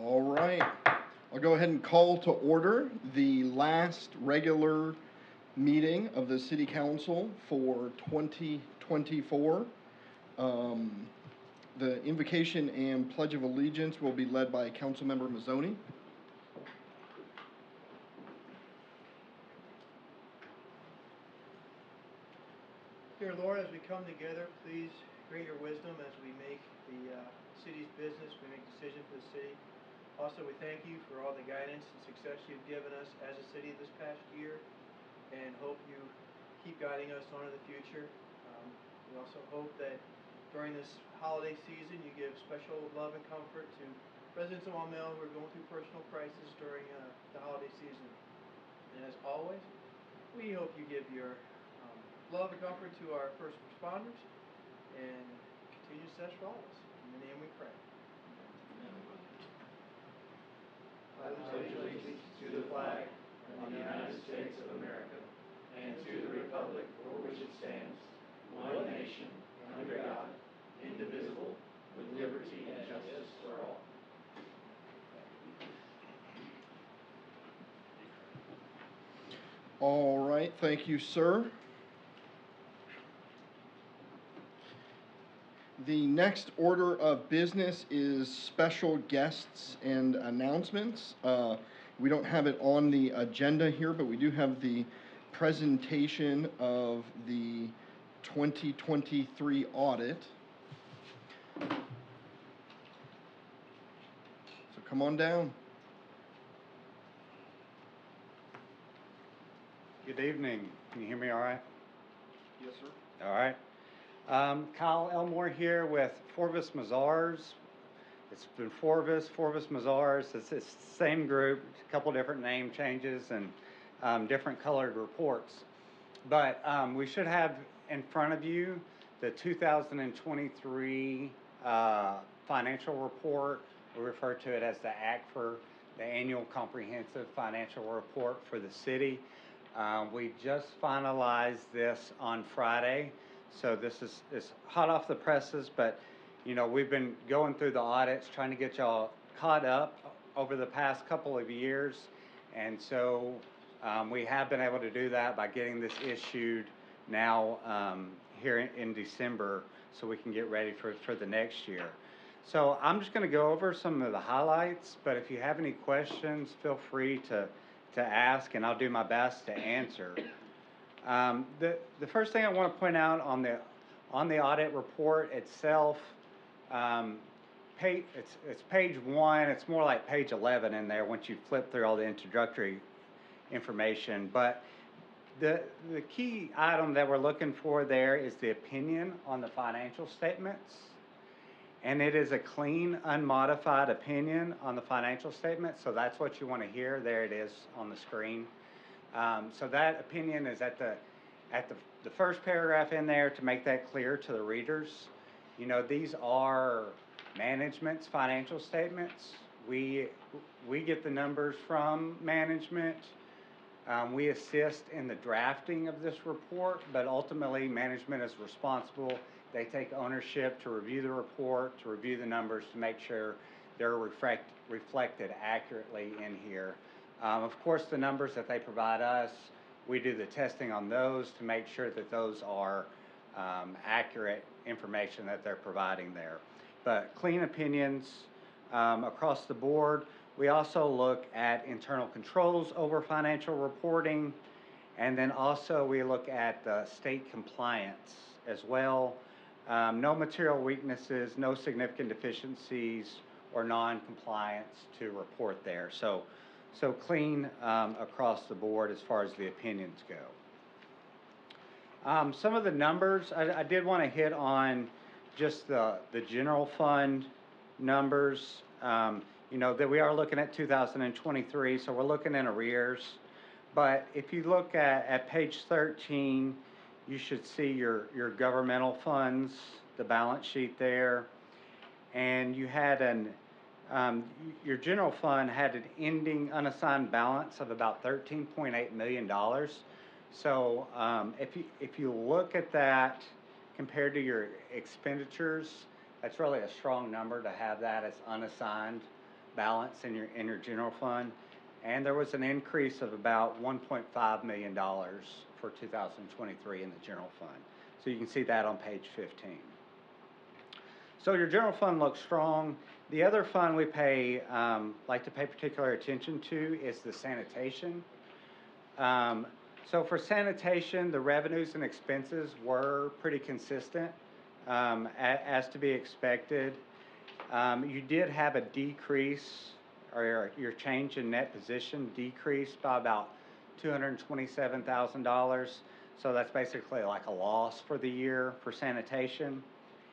All right. I'll go ahead and call to order the last regular meeting of the City Council for 2024. The invocation and Pledge of Allegiance will be led by Councilmember Mazzoni. Dear Lord, as we come together, please grant your wisdom as we make the city's business, we make decisions for the city. Also, we thank you for all the guidance and success you've given us as a city this past year, and hope you keep guiding us on in the future. We also hope that during this holiday season, you give special love and comfort to residents of Maumelle who are going through personal crisis during the holiday season. And as always, we hope you give your love and comfort to our first responders, and continue success for all of us. In the name we pray. I pledge allegiance to the flag of the United States of America and to the republic for which it stands, one nation, under God, indivisible, with liberty and justice for all. All right, thank you, sir. The next order of business is special guests and announcements. We don't have it on the agenda here, but we do have the presentation of the 2023 audit. So come on down. Good evening. Can you hear me all right? Yes, sir. All right. Kyle Elmore here with Forvis Mazars. It's been Forvis Mazars. It's the same group, a couple different name changes and different colored reports. But we should have in front of you the 2023 financial report. We refer to it as the ACFR, the Annual Comprehensive Financial Report for the city. We just finalized this on Friday. So this is hot off the presses, but you know, we've been going through the audits, trying to get y'all caught up over the past couple of years. And so we have been able to do that by getting this issued now here in December, so we can get ready for the next year. So I'm just going to go over some of the highlights, but if you have any questions, feel free to ask, and I'll do my best to answer. The first thing I want to point out on the audit report itself, it's page 1. It's more like page 11 in there once you flip through all the introductory information. But the key item that we're looking for there is the opinion on the financial statements. And it is a clean, unmodified opinion on the financial statements. So that's what you want to hear. There it is on the screen. So that opinion is at the first paragraph in there to make that clear to the readers. You know, these are management's financial statements. We get the numbers from management. We assist in the drafting of this report, but ultimately management is responsible. They take ownership to review the report, to review the numbers, to make sure they're reflected accurately in here. Of course, the numbers that they provide us, we do the testing on those to make sure that those are accurate information that they're providing there. But clean opinions across the board. We also look at internal controls over financial reporting, and then also we look at the state compliance as well. No material weaknesses, no significant deficiencies or non-compliance to report there. So clean across the board as far as the opinions go. Some of the numbers, I did want to hit on just the general fund numbers. You know, that we are looking at 2023, so we're looking in arrears. But if you look at page 13, you should see your governmental funds, the balance sheet there. And you had your general fund had an ending unassigned balance of about $13.8 million. So if you look at that compared to your expenditures, that's really a strong number to have that as unassigned balance in your general fund, and there was an increase of about $1.5 million for 2023 in the general fund. So you can see that on page 15. So your general fund looks strong. The other fund we like to pay particular attention to is the sanitation. So for sanitation, the revenues and expenses were pretty consistent, as to be expected. You did have a decrease, or your change in net position decreased by about $227,000. So that's basically like a loss for the year for sanitation.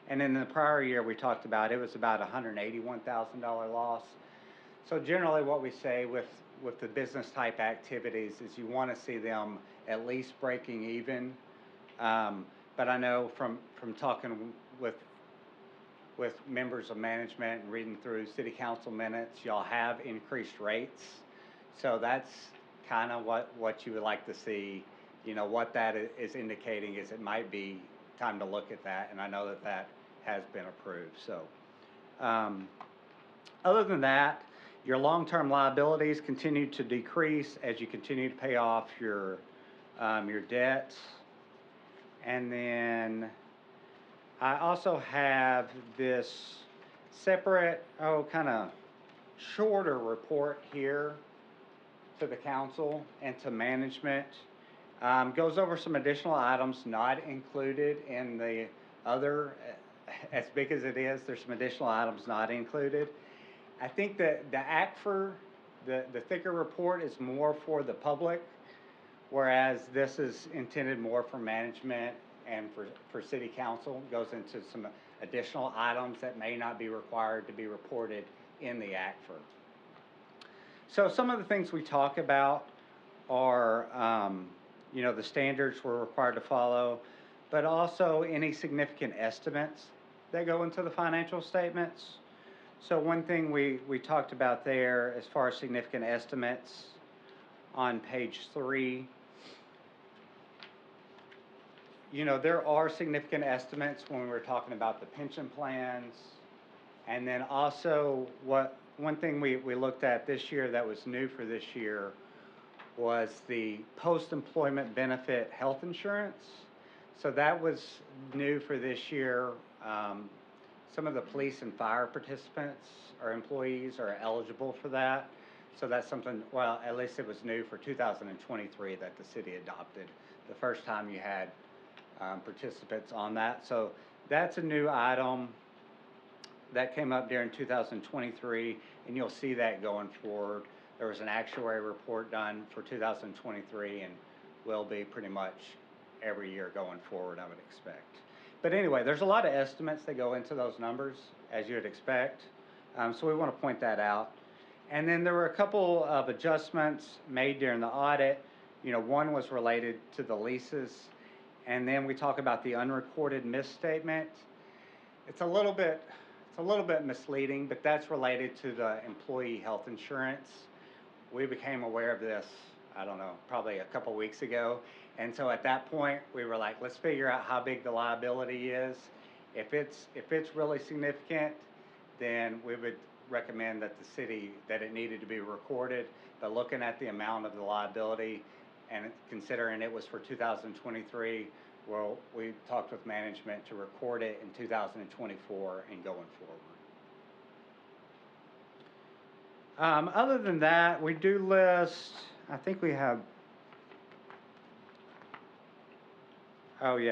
And in the prior year, we talked about, it was about a $181,000 loss. So generally what we say with the business type activities is you want to see them at least breaking even. But I know from talking with members of management and reading through city council minutes, y'all have increased rates. So that's kind of what you would like to see. You know, what that is indicating is it might be time to look at that, and I know that has been approved. So other than that, your long-term liabilities continue to decrease as you continue to pay off your debts. And then I also have this separate, kind of shorter report here to the council and to management. Goes over some additional items not included in the other. As big as it is, there's some additional items not included. I think that the ACFR, the thicker report, is more for the public, whereas this is intended more for management and for city council. It goes into some additional items that may not be required to be reported in the ACFR. So some of the things we talk about are, the standards we're required to follow, but also any significant estimates that go into the financial statements. So one thing we talked about there as far as significant estimates on page 3, there are significant estimates when we were talking about the pension plans. And then also one thing we looked at this year that was new for this year was the post-employment benefit health insurance. So that was new for this year. Some of the police and fire participants or employees are eligible for that. So that's something, well, at least it was new for 2023 that the city adopted. The first time you had participants on that. So that's a new item that came up during 2023, and you'll see that going forward. There was an actuary report done for 2023 and will be pretty much every year going forward, I would expect. But anyway, there's a lot of estimates that go into those numbers, as you would expect. So we want to point that out. And then there were a couple of adjustments made during the audit. One was related to the leases. And then we talk about the unrecorded misstatement. It's a little bit misleading, but that's related to the employee health insurance. We became aware of this, I don't know, probably a couple weeks ago. And so at that point, we were like, let's figure out how big the liability is. If it's really significant, then we would recommend that it needed to be recorded. But looking at the amount of the liability and considering it was for 2023, well, we talked with management to record it in 2024 and going forward. Other than that, we do list, I think we have,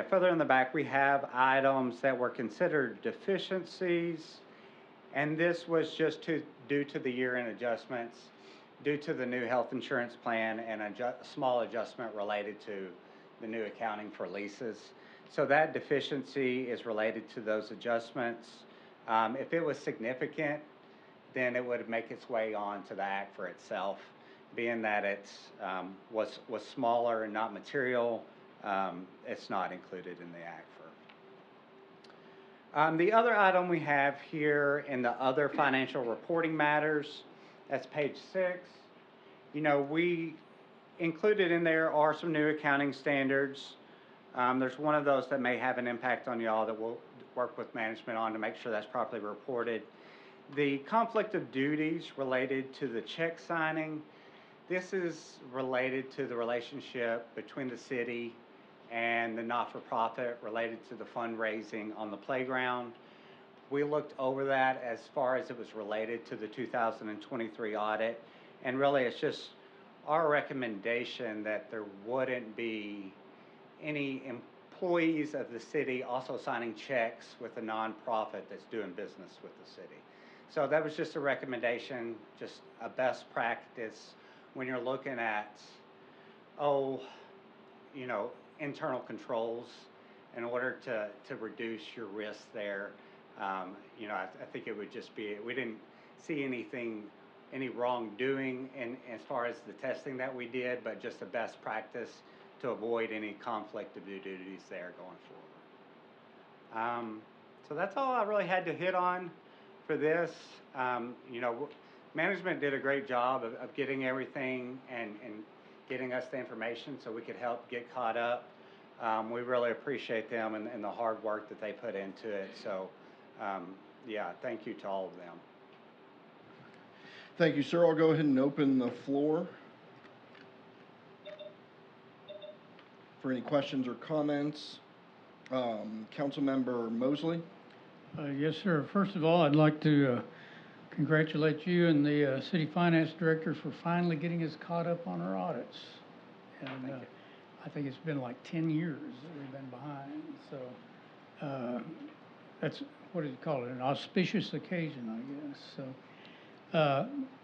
further in the back, we have items that were considered deficiencies, and this was just due to the year-end adjustments, due to the new health insurance plan and a small adjustment related to the new accounting for leases. So that deficiency is related to those adjustments. If it was significant, then it would make its way on to the ACFR itself. Being that it was smaller and not material, it's not included in the ACFR. The other item we have here in the other financial reporting matters, that's page 6. We included in there are some new accounting standards. There's one of those that may have an impact on y'all that we'll work with management on to make sure that's properly reported. The conflict of duties related to the check signing, this is related to the relationship between the city and the not-for-profit related to the fundraising on the playground. We looked over that as far as it was related to the 2023 audit, and really it's just our recommendation that there wouldn't be any employees of the city also signing checks with a nonprofit that's doing business with the city. So that was just a recommendation, just a best practice when you're looking at, internal controls in order to reduce your risk there. I think it would just be, we didn't see any wrongdoing as far as the testing that we did, but just a best practice to avoid any conflict of duties there going forward. So that's all I really had to hit on for this. Management did a great job of getting everything and getting us the information so we could help get caught up. We really appreciate them and the hard work that they put into it. So, thank you to all of them. Thank you, sir. I'll go ahead and open the floor for any questions or comments. Councilmember Mosley. Yes, sir. First of all, I'd like to congratulate you and the city finance director for finally getting us caught up on our audits. And I think it's been like 10 years that we've been behind. So that's, what do you call it, an auspicious occasion, I guess. So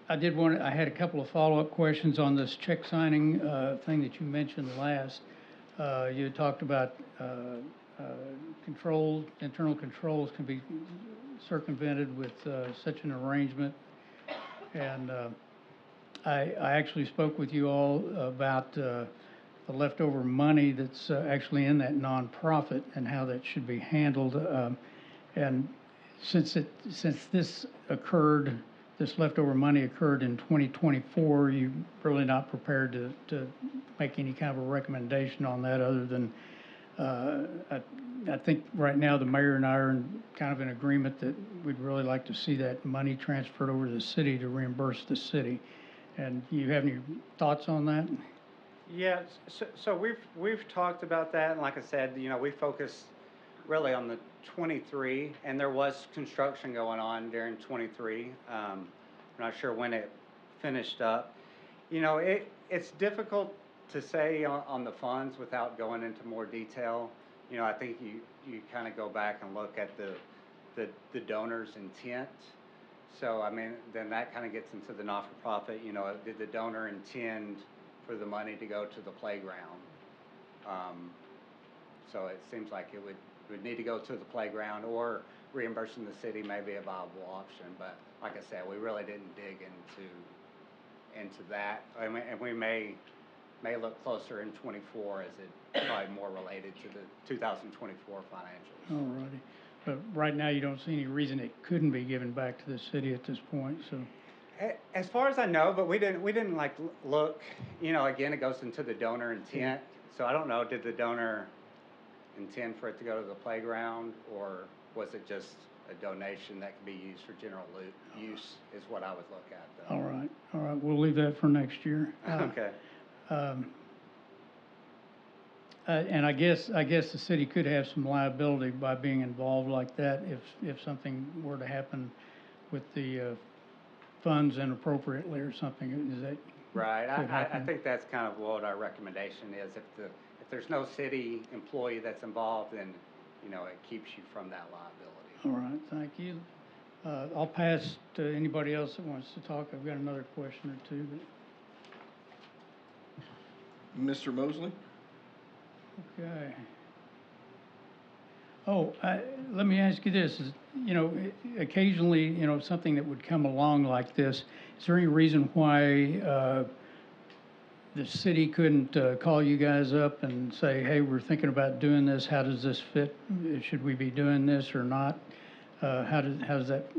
I had a couple of follow-up questions on this check signing thing that you mentioned last. You had talked about internal controls can be circumvented with such an arrangement. And I actually spoke with you all about the leftover money that's actually in that nonprofit and how that should be handled. And since this leftover money occurred in 2024, you're really not prepared to make any kind of a recommendation on that other than I think right now the mayor and I are kind of in agreement that we'd really like to see that money transferred over to the city to reimburse the city. And do you have any thoughts on that? Yeah, so we've talked about that, and like I said, we focused really on the 23, and there was construction going on during 23. I'm not sure when it finished up. It's difficult to say on the funds without going into more detail. I think you kind of go back and look at the donor's intent. So, then that kind of gets into the not-for-profit. Did the donor intend for the money to go to the playground? So it seems like it would need to go to the playground, or reimbursing the city may be a viable option. But like I said, we really didn't dig into that. And we may look closer in 24 as it probably more related to the 2024 financials. All righty. But right now you don't see any reason it couldn't be given back to the city at this point, so. As far as I know, but we didn't like look, again, it goes into the donor intent. So I don't know, did the donor intend for it to go to the playground, or was it just a donation that could be used for general use is what I would look at, though. All right, we'll leave that for next year. Okay. And I guess the city could have some liability by being involved like that if something were to happen with the funds inappropriately or something. Is that right? I think that's kind of what our recommendation is. If there's no city employee that's involved, then it keeps you from that liability. All right, thank you. I'll pass to anybody else that wants to talk. I've got another question or two. Mr. Mosley? Okay. Let me ask you this. Occasionally, something that would come along like this, is there any reason why the city couldn't call you guys up and say, hey, we're thinking about doing this. How does this fit? Should we be doing this or not? How does that,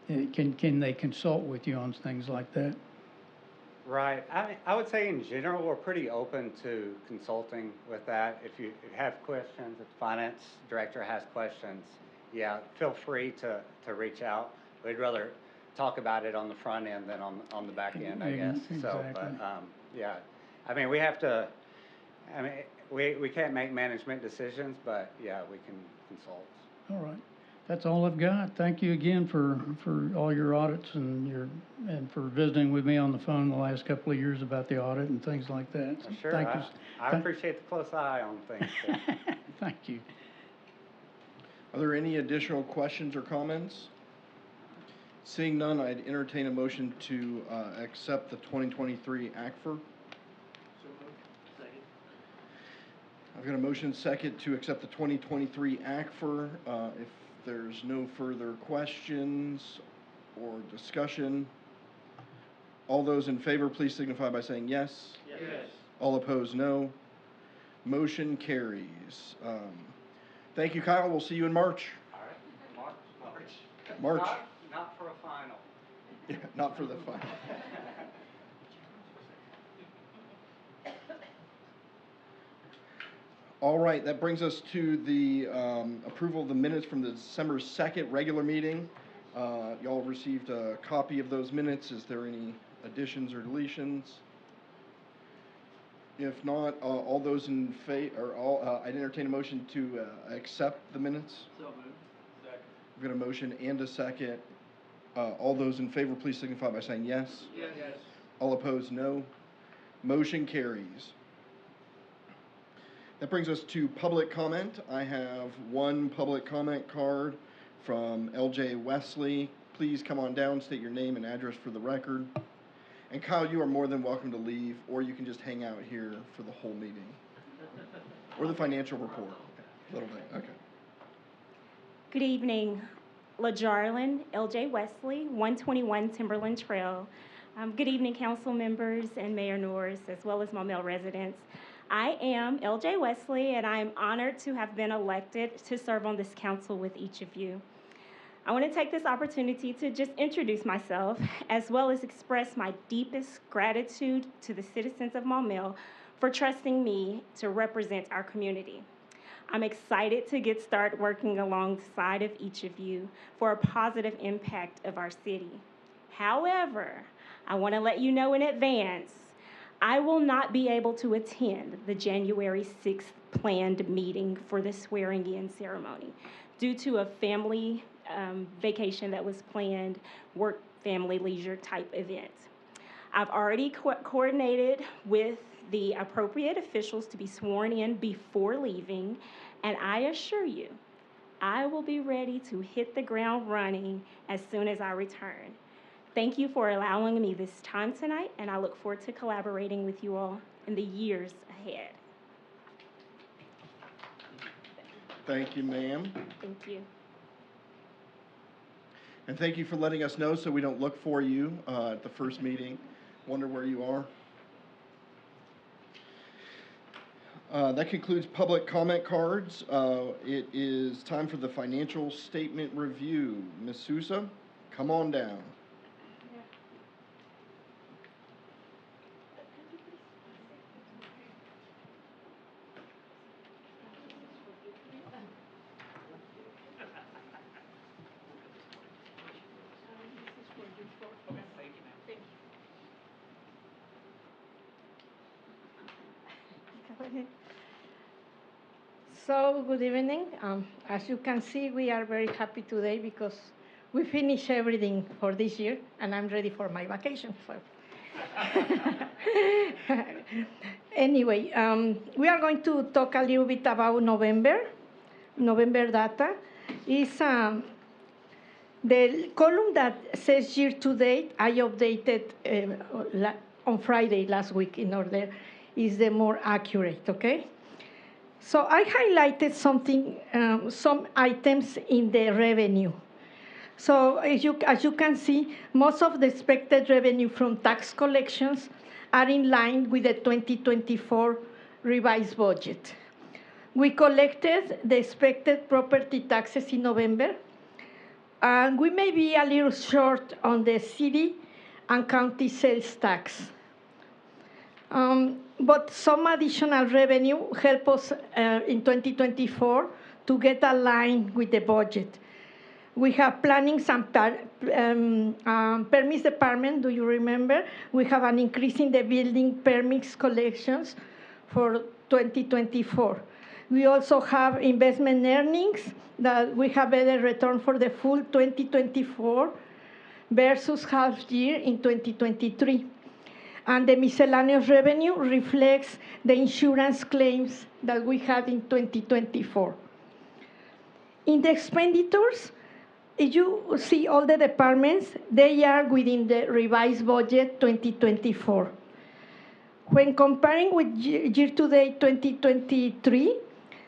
can they consult with you on things like that? Right. I would say in general, we're pretty open to consulting with that. If you have questions, if the finance director has questions, feel free to reach out. We'd rather talk about it on the front end than on the back end, I guess. So, but, Exactly. yeah, I mean, we have to, I mean, we can't make management decisions, but yeah, we can consult. All right. That's all I've got. Thank you again for all your audits and for visiting with me on the phone the last couple of years about the audit and things like that. So Sure, thank you. I appreciate the close eye on things. So. Thank you. Are there any additional questions or comments? Seeing none, I'd entertain a motion to accept the 2023 ACFR. So moved. Second. I've got a motion second to accept the 2023 ACFR. If there's no further questions or discussion, all those in favor, please signify by saying yes. Yes. All opposed, no. Motion carries. Thank you, Kyle. We'll see you in March. All right, March. Not for a final. Yeah, not for the final. All right, that brings us to the approval of the minutes from the December 2nd regular meeting. Y'all received a copy of those minutes. Is there any additions or deletions? If not, all those in favor, I'd entertain a motion to accept the minutes. So moved. Second. We've got a motion and a second. All those in favor, please signify by saying yes. Yes. All opposed, no. Motion carries. That brings us to public comment. I have one public comment card from LJ Wesley. Please come on down, state your name and address for the record. And Kyle, you are more than welcome to leave, or you can just hang out here for the whole meeting. Or the financial report. A little bit, okay. Good evening, LaJarlin, LJ Wesley, 121 Timberland Trail. Good evening, council members and Mayor Norris, as well as Maumelle residents. I am LJ Wesley, and I am honored to have been elected to serve on this council with each of you. I want to take this opportunity to just introduce myself, as well as express my deepest gratitude to the citizens of Maumelle for trusting me to represent our community. I'm excited to get started working alongside of each of you for a positive impact of our city. However, I want to let you know in advance, I will not be able to attend the January 6th planned meeting for the swearing-in ceremony due to a family vacation that was planned, work, family, leisure type event. I've already coordinated with the appropriate officials to be sworn in before leaving, and I assure you, I will be ready to hit the ground running as soon as I return. Thank you for allowing me this time tonight, and I look forward to collaborating with you all in the years ahead. Thank you, ma'am. Thank you. And thank you for letting us know so we don't look for you at the first meeting. Wonder where you are. That concludes public comment cards. It is time for the financial statement review. Ms. Sousa, come on down. So, good evening. As you can see, we are very happy today because we finished everything for this year, and I'm ready for my vacation. So. Anyway, we are going to talk a little bit about November data. Is the column that says year to date, I updated on Friday last week in order is the more accurate, okay? So I highlighted something, some items in the revenue. So as you can see, most of the expected revenue from tax collections are in line with the 2024 revised budget. We collected the expected property taxes in November, and we may be a little short on the city and county sales tax. But some additional revenue help us in 2024 to get aligned with the budget. We have planning and permits department. Do you remember? We have an increase in the building permits collections for 2024. We also have investment earnings that we have better return for the full 2024 versus half year in 2023. And the miscellaneous revenue reflects the insurance claims that we had in 2024. In the expenditures, if you see all the departments, they are within the revised budget 2024. When comparing with year-to-date 2023,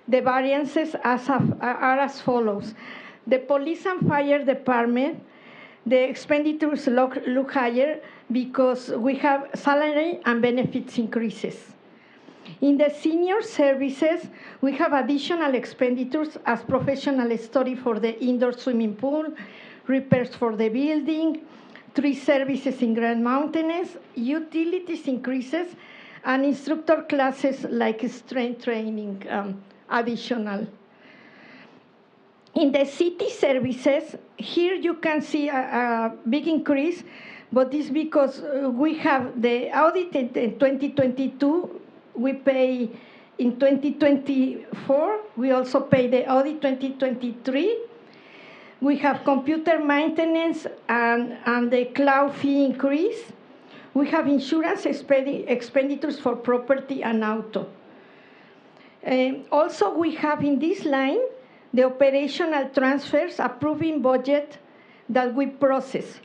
the variances are as follows. The police and fire department, the expenditures look higher because we have salary and benefits increases. In the senior services, we have additional expenditures as professional study for the indoor swimming pool, repairs for the building, tree services in ground maintenance, utilities increases, and instructor classes like strength training additional. In the city services, here you can see a big increase, but it's because we have the audit in 2022, we pay in 2024, we also pay the audit 2023. We have computer maintenance and the cloud fee increase. We have insurance expenditures for property and auto. Also, we have in this line the operational transfers approving budget that we process,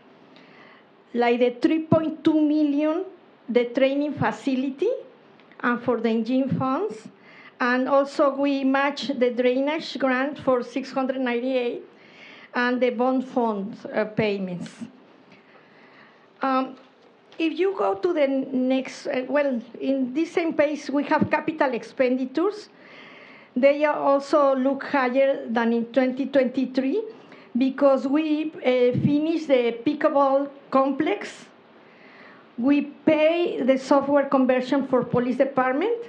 like the 3.2 million, the training facility, and for the engine funds. And also we match the drainage grant for 698 and the bond fund payments. If you go to the next, in this same page, we have capital expenditures. They also look higher than in 2023 because we finished the pickleball complex. We pay the software conversion for police department.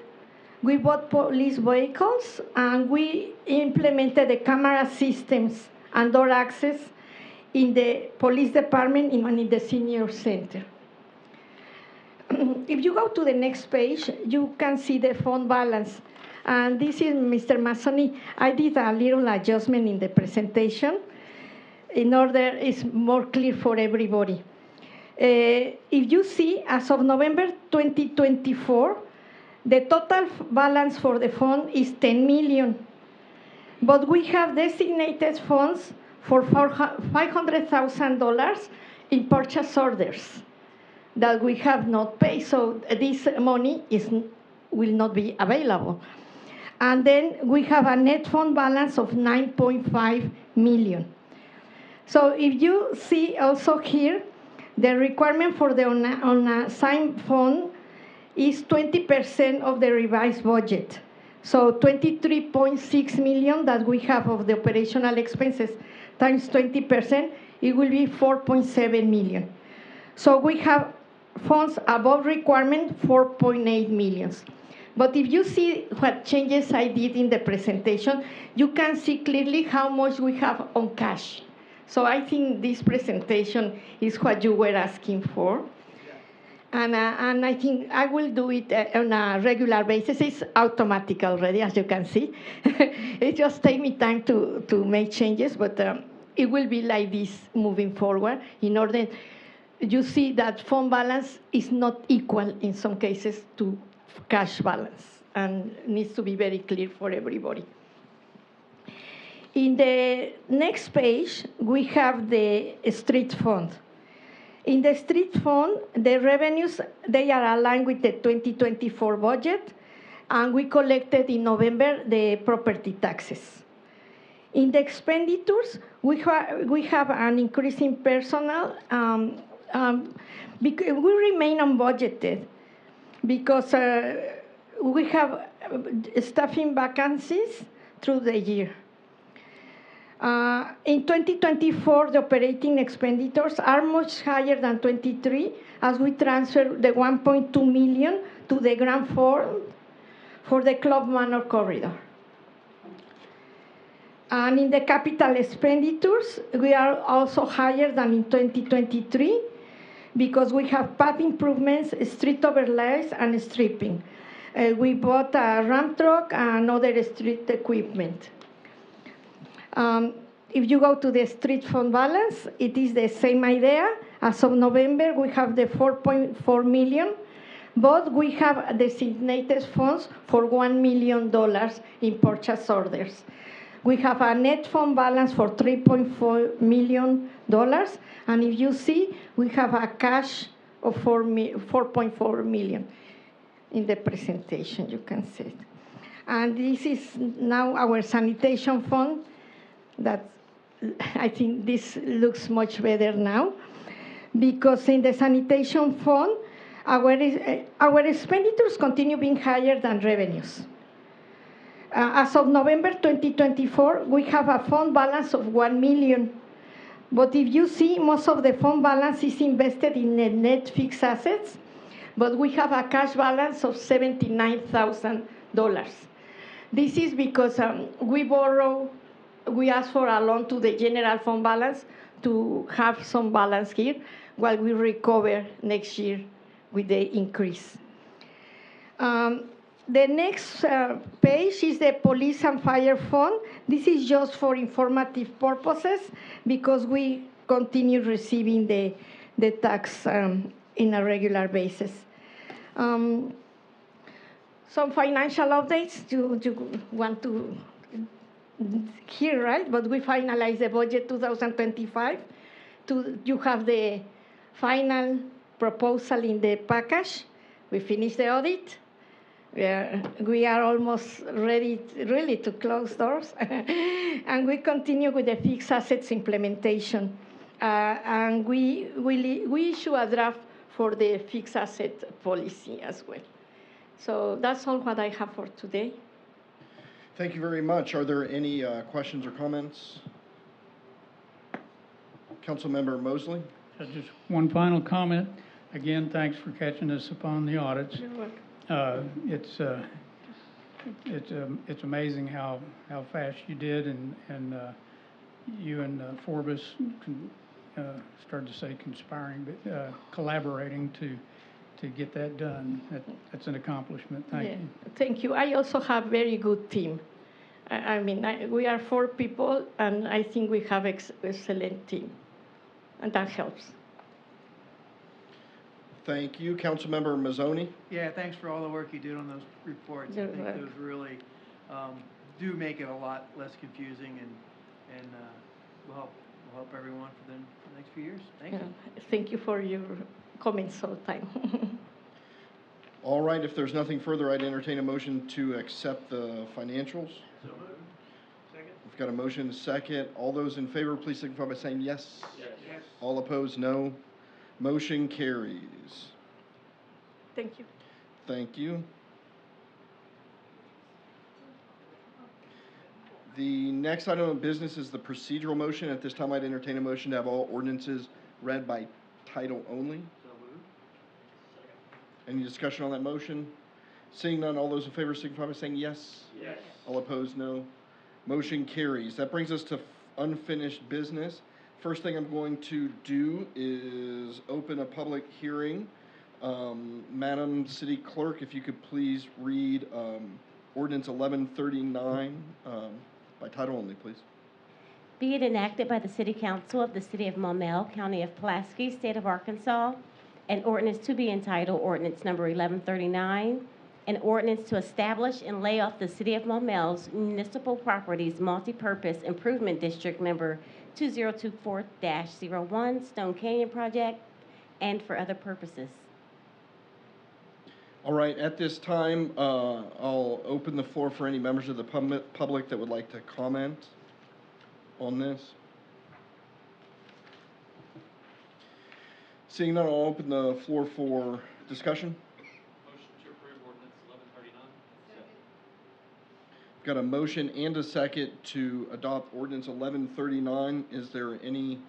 We bought police vehicles, and we implemented the camera systems and door access in the police department and in the senior center. If you go to the next page, you can see the fund balance. And this is Mr. Mazzoni. I did a little adjustment in the presentation in order it's more clear for everybody. If you see, as of November 2024, the total balance for the fund is 10 million. But we have designated funds for $500,000 in purchase orders that we have not paid. So this money will not be available. And then we have a net fund balance of 9.5 million. So if you see also here, the requirement for the unassigned fund is 20% of the revised budget. So 23.6 million that we have of the operational expenses times 20%, it will be 4.7 million. So we have funds above requirement, 4.8 million. But if you see what changes I did in the presentation, you can see clearly how much we have on cash. So I think this presentation is what you were asking for. And I think I will do it on a regular basis. It's automatic already, as you can see. It just takes me time to make changes, but it will be like this moving forward in order you see that fund balance is not equal in some cases to cash balance, and needs to be very clear for everybody. In the next page, we have the street fund. In the street fund, the revenues, they are aligned with the 2024 budget, and we collected in November the property taxes. In the expenditures, we have an increase in personnel. We remain unbudgeted because we have staffing vacancies through the year. In 2024, the operating expenditures are much higher than 23, as we transfer the 1.2 million to the grant fund for the Club Manor corridor. And in the capital expenditures, we are also higher than in 2023 because we have path improvements, street overlays, and stripping. We bought a ramp truck and other street equipment. If you go to the street fund balance, it is the same idea. As of November, we have the 4.4 million, but we have designated funds for $1 million in purchase orders. We have a net fund balance for $3.4 million, and if you see, we have a cash of 4.4 million in the presentation, you can see it. And this is now our sanitation fund that I think this looks much better now, because in the sanitation fund, our expenditures continue being higher than revenues. As of November 2024, we have a fund balance of 1 million. But if you see, most of the fund balance is invested in net fixed assets, but we have a cash balance of $79,000. This is because we ask for a loan to the general fund balance to have some balance here while we recover next year with the increase. The next page is the police and fire fund. This is just for informative purposes because we continue receiving the tax in a regular basis. Some financial updates you want to hear, right? But we finalized the budget 2025. You have the final proposal in the package. We finished the audit. We are almost ready really to close doors. And we continue with the fixed assets implementation. And we issue a draft for the fixed asset policy as well. So that's all what I have for today. Thank you very much. Are there any questions or comments? Councilmember Mosley? Just one final comment. Again, thanks for catching us upon the audits. You're welcome. It's amazing how fast you did, and you and Forbes started to say conspiring, but collaborating to get that done. That's an accomplishment. Thank you. Thank you. I also have very good team. We are 4 people, and I think we have excellent team, and that helps. Thank you. Councilmember Mazzoni? Yeah, thanks for all the work you did on those reports. I You're think welcome. those really do make it a lot less confusing and will help everyone for the next few years. Thank you. Thank you for your comments all the time. All right, if there's nothing further, I'd entertain a motion to accept the financials. So moved. Second? We've got a motion and a second. All those in favor, please signify by saying yes. Yes. All opposed, no. Motion carries. Thank you. Thank you. The next item of business is the procedural motion. At this time, I'd entertain a motion to have all ordinances read by title only. So moved. Any discussion on that motion? Seeing none, all those in favor signify by saying yes. Yes. All opposed, no. Motion carries. That brings us to unfinished business. First thing I'm going to do is open a public hearing. Madam City Clerk, if you could please read Ordinance 1139 by title only, please. Be it enacted by the City Council of the City of Maumelle, County of Pulaski, State of Arkansas, an ordinance to be entitled Ordinance Number 1139, an ordinance to establish and lay off the City of Maumelle's municipal properties multi-purpose improvement district number 2024-01 Stone Canyon Project, and for other purposes. All right, at this time, I'll open the floor for any members of the public that would like to comment on this. Seeing none, I'll open the floor for discussion. Motion to approve ordinance 1139. I've got a motion and a second to adopt ordinance 1139. Is there any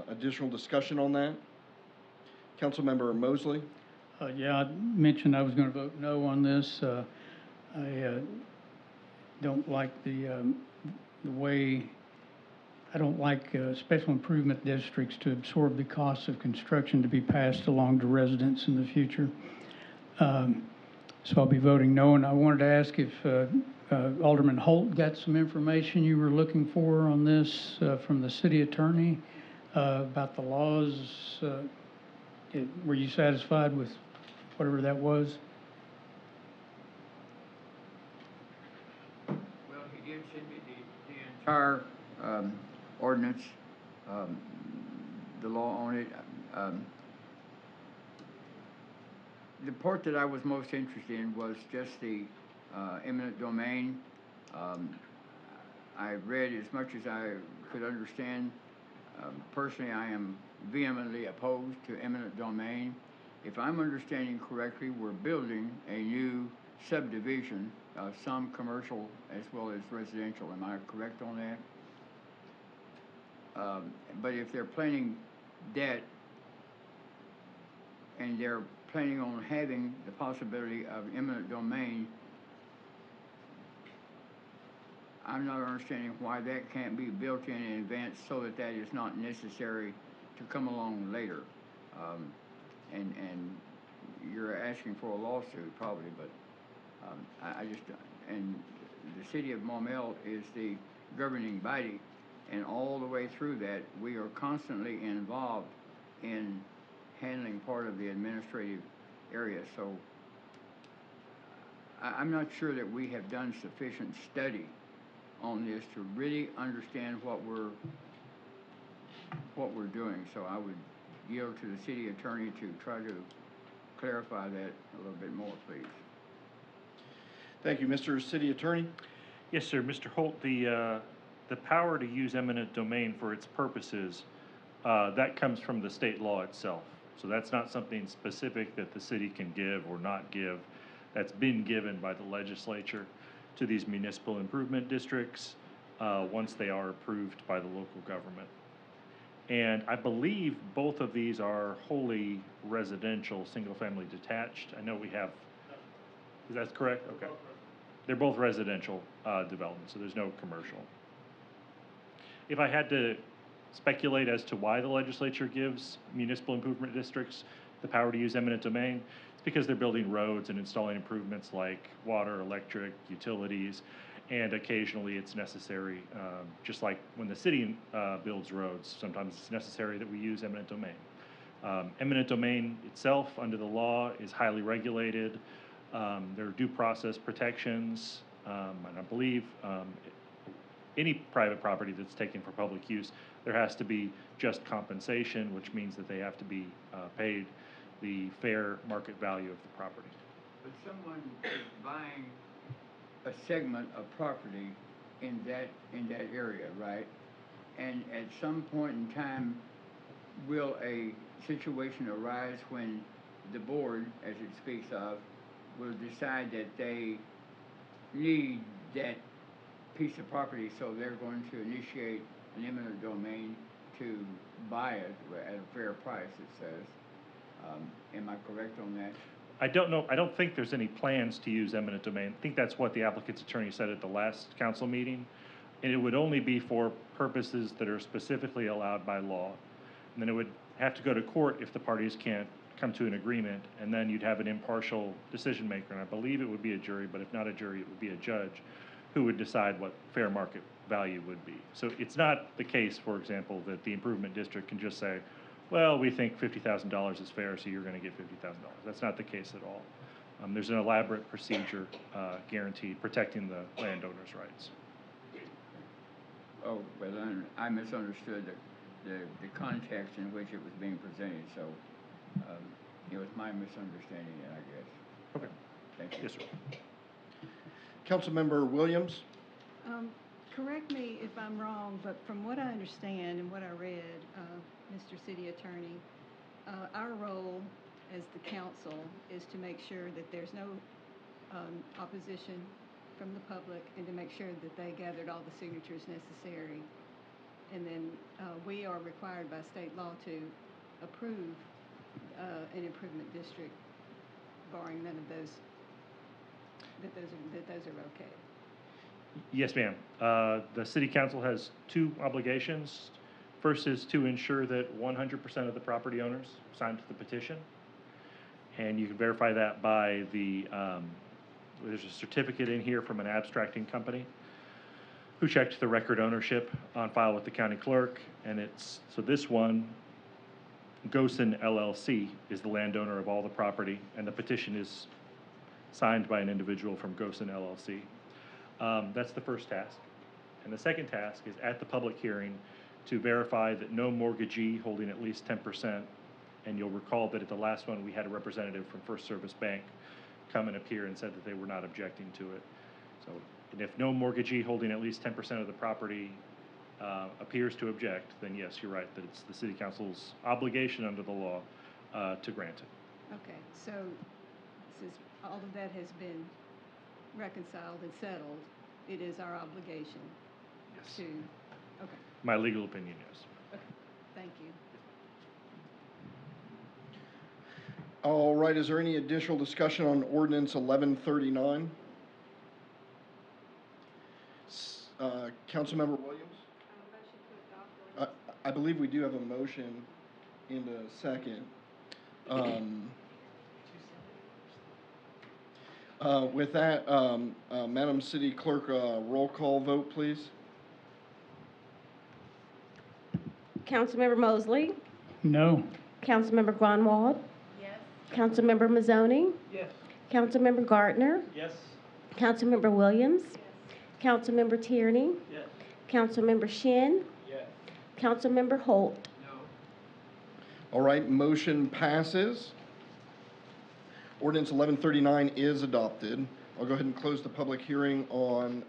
additional discussion on that? Councilmember Mosley? Yeah, I mentioned I was going to vote no on this. I don't like the the way, I don't like special improvement districts to absorb the costs of construction to be passed along to residents in the future. So I'll be voting no, and I wanted to ask if Alderman Holt got some information you were looking for on this from the city attorney about the laws. Were you satisfied with whatever that was? Well, he did send me the entire ordinance, the law on it. The part that I was most interested in was just the eminent domain. I read as much as I could understand. Personally, I am vehemently opposed to eminent domain. If I'm understanding correctly, we're building a new subdivision, some commercial as well as residential. Am I correct on that? But if they're planning that, and they're planning on having the possibility of eminent domain, I'm not understanding why that can't be built in advance so that that is not necessary to come along later. And you're asking for a lawsuit probably, but I just, and the city of Maumelle is the governing body, and all the way through that, we are constantly involved in handling part of the administrative area. So I'm not sure that we have done sufficient study on this to really understand what we're doing. So I would yield to the city attorney to try to clarify that a little bit more, please. Thank you, Mr. City Attorney. Yes, sir. Mr. Holt, the power to use eminent domain for its purposes, that comes from the state law itself. So that's not something specific that the city can give or not give. That's been given by the legislature to these municipal improvement districts once they are approved by the local government. And I believe both of these are wholly residential, single-family detached. I know we have, is that correct? Okay. They're both residential developments, so there's no commercial. If I had to speculate as to why the legislature gives municipal improvement districts the power to use eminent domain, it's because they're building roads and installing improvements like water, electric, utilities, and occasionally it's necessary, just like when the city builds roads, sometimes it's necessary that we use eminent domain. Eminent domain itself, under the law, is highly regulated. There are due process protections, and I believe any private property that's taken for public use, there has to be just compensation, which means that they have to be paid the fair market value of the property. But someone is buying a segment of property in that area, right? And at some point in time, will a situation arise when the board, as it speaks of, will decide that they need that piece of property, so they're going to initiate an eminent domain to buy it at a fair price, it says. Am I correct on that? I don't know. I don't think there's any plans to use eminent domain. I think that's what the applicant's attorney said at the last council meeting. And it would only be for purposes that are specifically allowed by law. And then it would have to go to court if the parties can't come to an agreement, and then you'd have an impartial decision maker. And I believe it would be a jury, but if not a jury, it would be a judge who would decide what fair market value would be. So it's not the case, for example, that the improvement district can just say, well, we think $50,000 is fair, so you're going to get $50,000. That's not the case at all. There's an elaborate procedure guaranteed protecting the landowner's rights. Oh, well, then I misunderstood the context in which it was being presented, so it was my misunderstanding, I guess. Okay. Thank you. Yes, sir. Councilmember Williams. Correct me if I'm wrong, but from what I understand and what I read, Mr. City Attorney, our role as the council is to make sure that there's no opposition from the public and to make sure that they gathered all the signatures necessary. And then we are required by state law to approve an improvement district, barring none of those, that those are okay. Yes, ma'am. The city council has two obligations. First is to ensure that 100% of the property owners signed the petition. And you can verify that by there's a certificate in here from an abstracting company who checked the record ownership on file with the county clerk. And so this one, Gosen LLC, is the landowner of all the property, and the petition is signed by an individual from Gosen LLC. That's the first task. And the second task is at the public hearing to verify that no mortgagee holding at least 10%, and you'll recall that at the last one, we had a representative from First Service Bank come and appear and said that they were not objecting to it. So, and if no mortgagee holding at least 10% of the property appears to object, then yes, you're right, that it's the city council's obligation under the law to grant it. Okay, so since all of that has been reconciled and settled, it is our obligation Yes. to, okay, My legal opinion, yes. okay, thank you. All right, is there any additional discussion on ordinance 1139? Councilmember Williams? I believe we do have a motion and a second. With that, Madam City Clerk, roll call vote, please. Councilmember Mosley, No. Councilmember Grunwald, Councilmember Mazzoni, Yes. Councilmember Gardner, Yes. Councilmember Williams, Councilmember Tierney, Yes. Councilmember Shin, Yes. Councilmember Holt. No. All right, motion passes. Ordinance 1139 is adopted. I'll go ahead and close the public hearing on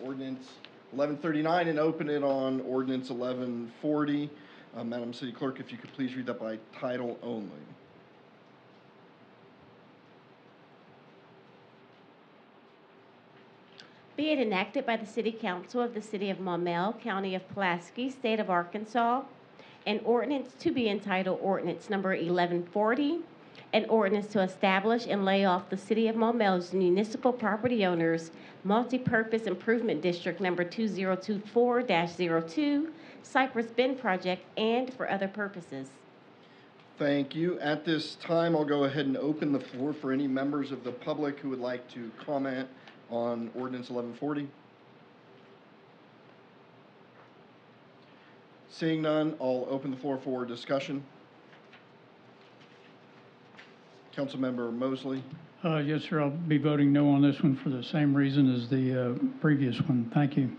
ordinance 1139 and open it on ordinance 1140. Madam City Clerk, if you could please read that by title only. Be it enacted by the City Council of the City of Maumelle, County of Pulaski, State of Arkansas, an ordinance to be entitled Ordinance Number 1140, an ordinance to establish and lay off the City of Maumelle's municipal property owners multi-purpose improvement district number 2024-02, Cypress Bend project, and for other purposes. Thank you. At this time, I'll go ahead and open the floor for any members of the public who would like to comment on ordinance 1140. Seeing none, I'll open the floor for discussion. Councilmember Mosley. Yes, sir, I'll be voting no on this one for the same reason as the previous one. Thank you.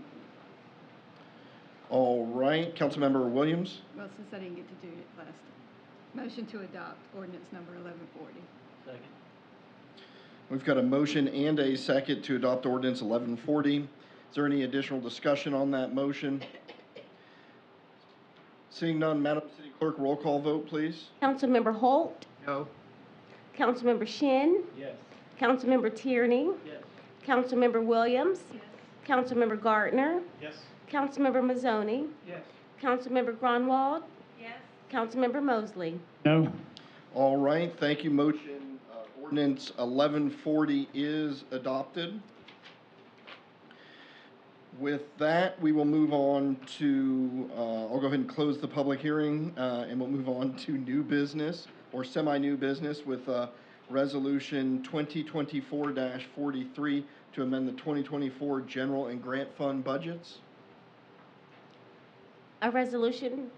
All right, Councilmember Williams. Well, since I didn't get to do it last time, motion to adopt ordinance number 1140. Second. We've got a motion and a second to adopt ordinance 1140. Is there any additional discussion on that motion? Seeing none, Madam City Clerk, roll call vote, please. Councilmember Holt, No. Councilmember Shin, Yes. Councilmember Tierney, Yes. Councilmember Williams, Councilmember Gardner, Yes. Councilmember Mazzoni, Yes. Councilmember Grunwald, Councilmember Mosley. No. All right, thank you. Motion, ordinance 1140 is adopted. With that, we will move on to, I'll go ahead and close the public hearing, and we'll move on to new business or semi-new business with Resolution 2024-43 to amend the 2024 general and grant fund budgets. A resolution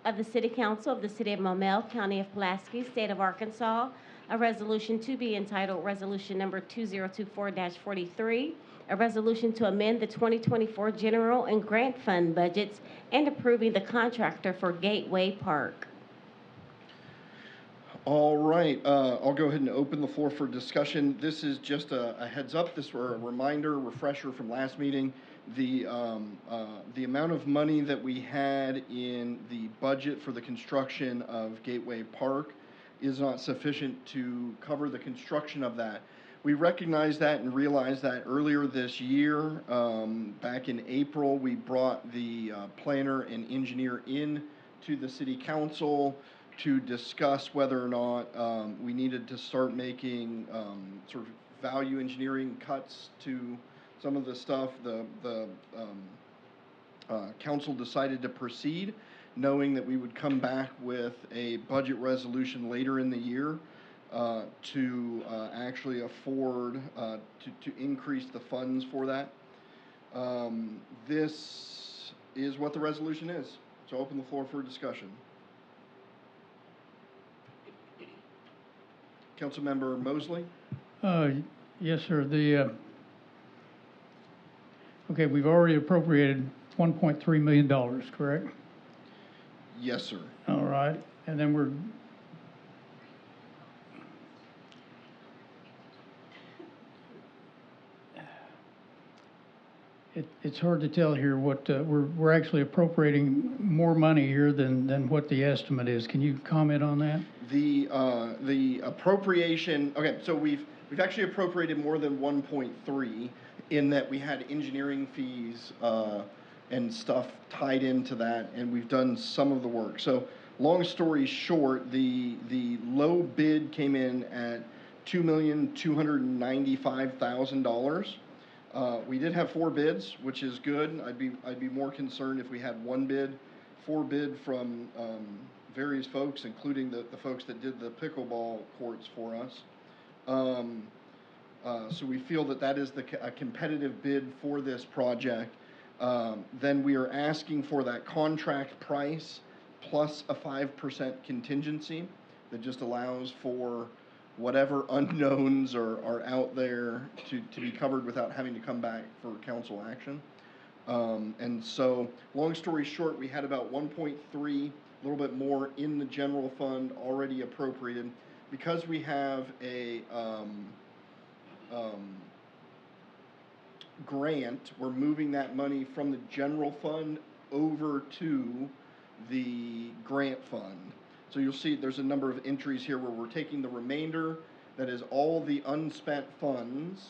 of the City Council of the City of Maumelle, County of Pulaski, State of Arkansas, a resolution to be entitled Resolution Number 2024-43, a resolution to amend the 2024 general and grant fund budgets and approving the contractor for Gateway Park. All right, I'll go ahead and open the floor for discussion. This is just a heads up, this were a reminder, refresher from last meeting. The amount of money that we had in the budget for the construction of Gateway Park is not sufficient to cover the construction of that. We recognized that and realized that earlier this year. Back in April, we brought the planner and engineer in to the city council to discuss whether or not we needed to start making sort of value engineering cuts to some of the stuff, council decided to proceed, knowing that we would come back with a budget resolution later in the year to actually afford to increase the funds for that. This is what the resolution is. So open the floor for discussion. Councilmember Mosley? Yes, sir. Okay, we've already appropriated $1.3 million, correct? Yes, sir. All right, and then it's hard to tell here what, we're actually appropriating more money here than what the estimate is. Can you comment on that? The appropriation, okay, so we've actually appropriated more than 1.3 in that we had engineering fees and stuff tied into that, and we've done some of the work. So long story short, the low bid came in at $2,295,000. We did have 4 bids, which is good. I'd be more concerned if we had 1 bid. 4 bid from various folks, including the folks that did the pickleball courts for us. So we feel that is a competitive bid for this project. Then we are asking for that contract price plus a 5% contingency that just allows for whatever unknowns are out there to be covered without having to come back for council action. And so, long story short, we had about 1.3, a little bit more in the general fund already appropriated. Because we have a grant, we're moving that money from the general fund over to the grant fund. So you'll see there's a number of entries here where we're taking the remainder, that is all the unspent funds,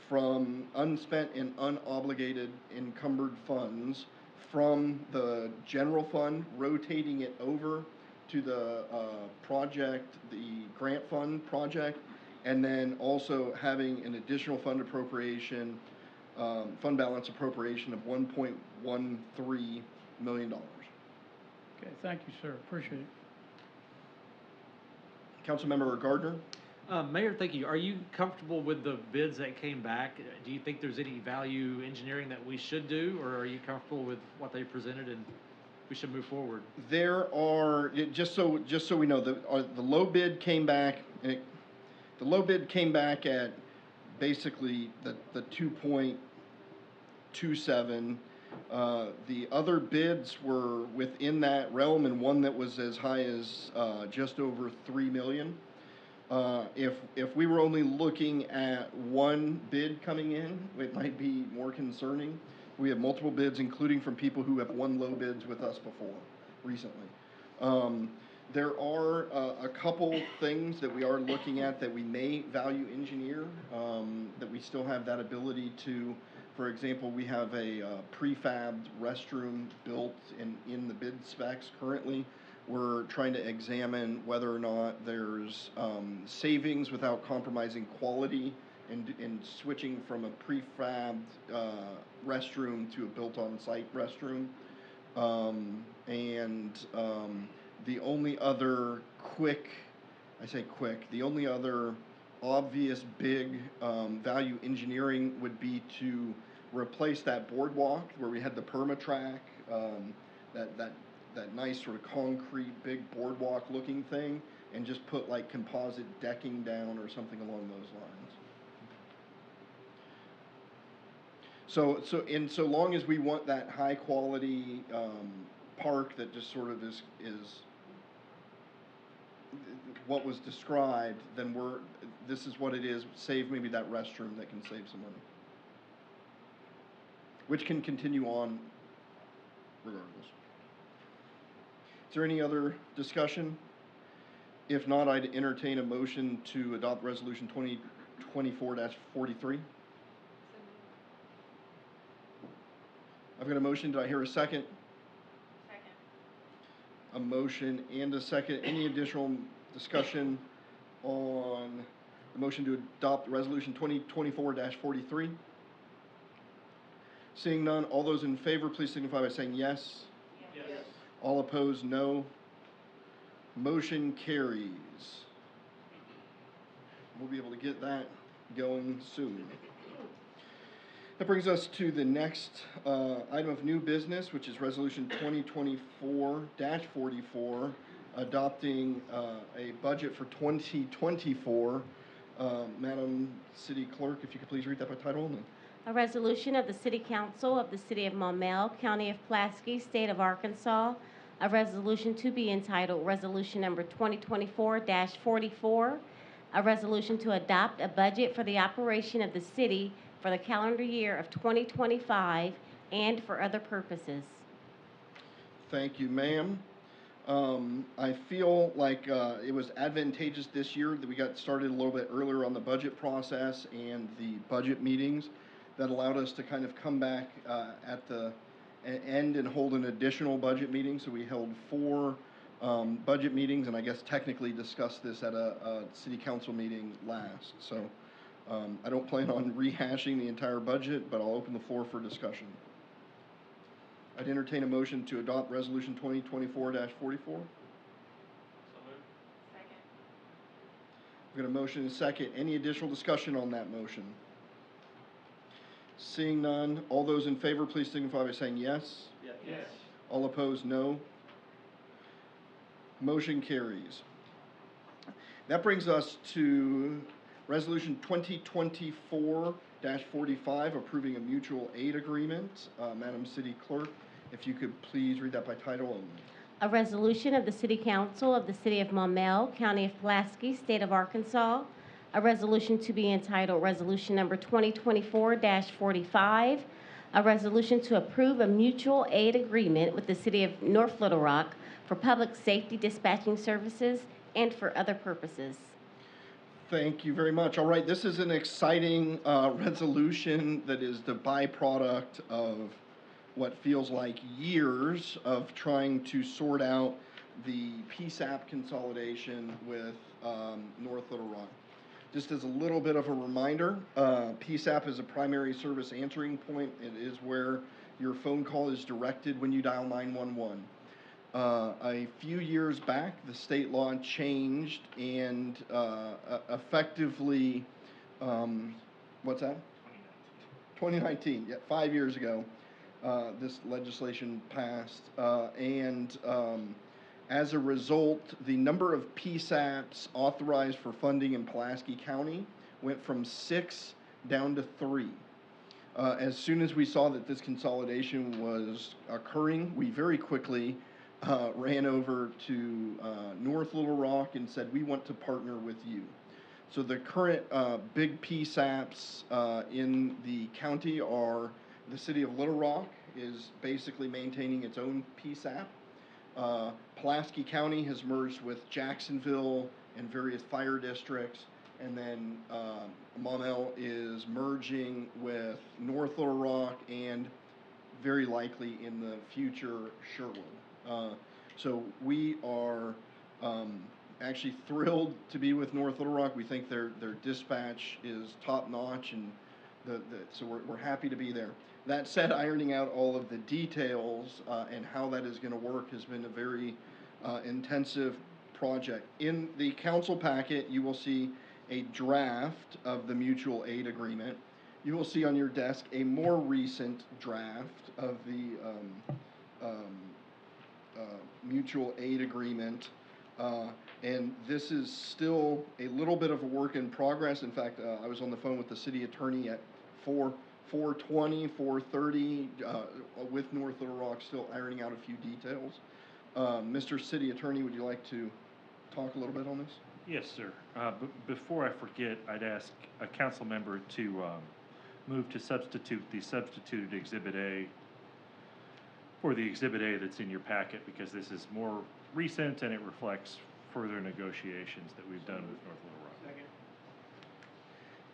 from unspent and unobligated encumbered funds from the general fund, rotating it over to the project, the grant fund project, and then also having an additional fund appropriation, fund balance appropriation of $1.13 million. Okay, thank you, sir. Appreciate it. Councilmember Gardner? Mayor, thank you. Are you comfortable with the bids that came back? Do you think there's any value engineering that we should do, or are you comfortable with what they presented and we should move forward? There are, just so we know, the low bid came back. The low bid came back at basically the 2.27. The other bids were within that realm, and one that was as high as just over $3 million. If we were only looking at one bid coming in, it might be more concerning. We have multiple bids, including from people who have won low bids with us before, recently. There are a couple things that we are looking at that we may value engineer, that we still have that ability to. For example, we have a prefabbed restroom built in the bid specs currently. We're trying to examine whether or not there's savings without compromising quality and switching from a prefabbed restroom to a built-on-site restroom. The only other the only other obvious big value engineering would be to replace that boardwalk where we had the perma-track, that nice sort of concrete big boardwalk looking thing, and just put like composite decking down or something along those lines. So long as we want that high quality park that just sort of is what was described, then this is what it is. Save maybe that restroom that can save some money, which can continue on regardless. Is there any other discussion? If not, I'd entertain a motion to adopt Resolution 2024-43. I've got a motion. Did I hear a second? Second. A motion and a second. Any additional discussion on the motion to adopt Resolution 2024-43? Seeing none, all those in favor, please signify by saying yes. Yes. All opposed, no. Motion carries. We'll be able to get that going soon. That brings us to the next item of new business, which is Resolution 2024-44, adopting a budget for 2024. Madam City Clerk, if you could please read that by title only. A resolution of the City Council of the City of Maumelle, County of Pulaski, State of Arkansas, a resolution to be entitled Resolution Number 2024-44, a resolution to adopt a budget for the operation of the city for the calendar year of 2025 and for other purposes. Thank you, ma'am. I feel like it was advantageous this year that we got started a little bit earlier on the budget process and the budget meetings that allowed us to kind of come back at the end and hold an additional budget meeting. So we held 4 budget meetings, and I guess technically discussed this at a city council meeting last. So I don't plan on rehashing the entire budget, but I'll open the floor for discussion. I'd entertain a motion to adopt Resolution 2024-44. We've got a motion and a second. Any additional discussion on that motion? Seeing none, all those in favor, please signify by saying yes. Yes. All opposed, no. Motion carries. That brings us to Resolution 2024-45, approving a mutual aid agreement. Madam City Clerk, if you could please read that by title only. A resolution of the City Council of the City of Maumelle, County of Pulaski, State of Arkansas, a resolution to be entitled Resolution Number 2024-45, a resolution to approve a mutual aid agreement with the City of North Little Rock for public safety dispatching services and for other purposes. Thank you very much. All right, this is an exciting resolution that is the byproduct of what feels like years of trying to sort out the PSAP consolidation with North Little Rock. Just as a little bit of a reminder, PSAP is a primary service answering point. It is where your phone call is directed when you dial 911. A few years back, the state law changed and effectively, what's that? 2019, yeah, 5 years ago, this legislation passed. As a result, the number of PSAPs authorized for funding in Pulaski County went from 6 down to 3. As soon as we saw that this consolidation was occurring, we very quickly ran over to North Little Rock and said, we want to partner with you. So the current big PSAPs in the county are the City of Little Rock is basically maintaining its own PSAP. Pulaski County has merged with Jacksonville and various fire districts, and then Maumelle is merging with North Little Rock and very likely in the future Sherwood. So we are actually thrilled to be with North Little Rock. We think their dispatch is top notch, and so we're happy to be there. That said, ironing out all of the details and how that is going to work has been a very intensive project. In the council packet, you will see a draft of the mutual aid agreement. You will see on your desk a more recent draft of the mutual aid agreement. And this is still a little bit of a work in progress. In fact, I was on the phone with the city attorney at 4:20, 4:30 with North Little Rock, still ironing out a few details. Mr. City Attorney, would you like to talk a little bit on this? Yes, sir. Before I forget, I'd ask a council member to move to substitute the substituted Exhibit A for the Exhibit A that's in your packet, because this is more recent and it reflects further negotiations that we've done with North Little Rock. Second.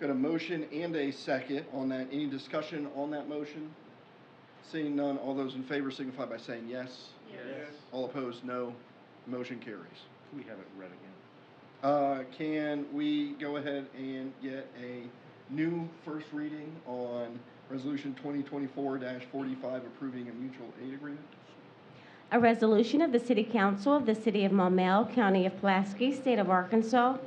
Got a motion and a second on that. Any discussion on that motion? Seeing none, all those in favor signify by saying yes. Yes. All opposed, no. Motion carries. Can we have it read again? Can we go ahead and get a new first reading on Resolution 2024-45 approving a mutual aid agreement. A resolution of the City Council of the City of Maumelle, County of Pulaski, State of Arkansas.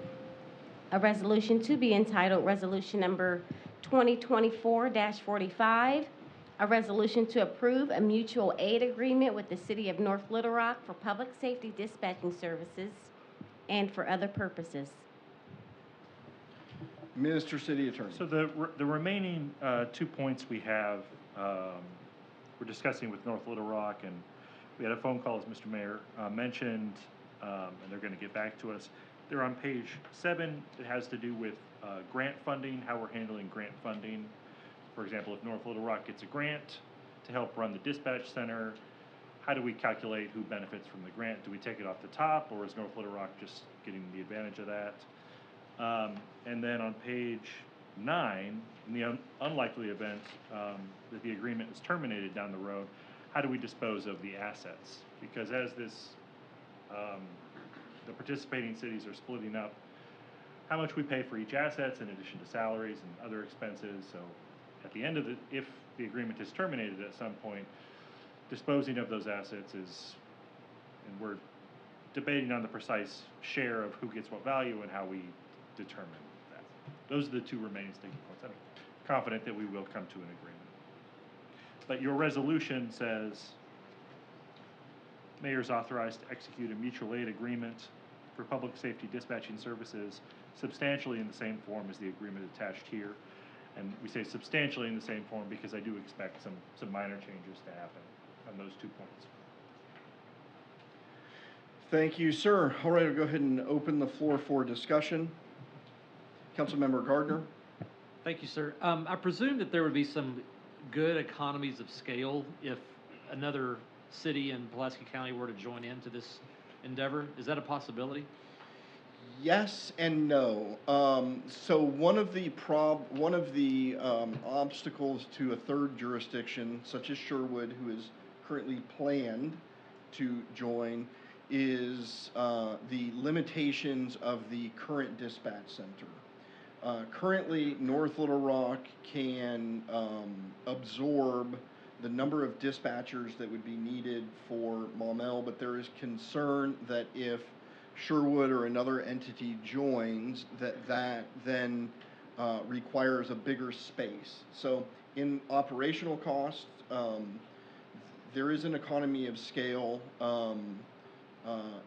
A resolution to be entitled Resolution Number 2024-45. A resolution to approve a mutual aid agreement with the City of North Little Rock for public safety dispatching services and for other purposes. Mr. City Attorney. So the remaining 2 points we have, we're discussing with North Little Rock, and we had a phone call, as Mr. Mayor mentioned, and they're going to get back to us. They're on page 7. It has to do with grant funding, how we're handling grant funding. For example, if North Little Rock gets a grant to help run the dispatch center, how do we calculate who benefits from the grant? Do we take it off the top, or is North Little Rock just getting the advantage of that? And then on page 9, in the unlikely event that the agreement is terminated down the road, how do we dispose of the assets? Because as this, the participating cities are splitting up how much we pay for each assets in addition to salaries and other expenses. So at the end of if the agreement is terminated at some point, disposing of those assets is, and we're debating on the precise share of who gets what value and how we determine that. Those are the 2 remaining sticking points. I'm confident that we will come to an agreement. But your resolution says, Mayor is authorized to execute a mutual aid agreement for public safety dispatching services substantially in the same form as the agreement attached here. And we say substantially in the same form because I do expect some minor changes to happen on those 2 points. Thank you, sir. All right, I'll go ahead and open the floor for discussion. Councilmember Gardner. Thank you, sir. I presume that there would be some good economies of scale if another city in Pulaski County were to join into this endeavor. Is that a possibility? Yes and no. So one of the obstacles to a third jurisdiction, such as Sherwood, who is currently planned to join, is the limitations of the current dispatch center. Currently, North Little Rock can absorb the number of dispatchers that would be needed for Maumelle, but there is concern that if Sherwood or another entity joins, that then requires a bigger space. So in operational costs, there is an economy of scale.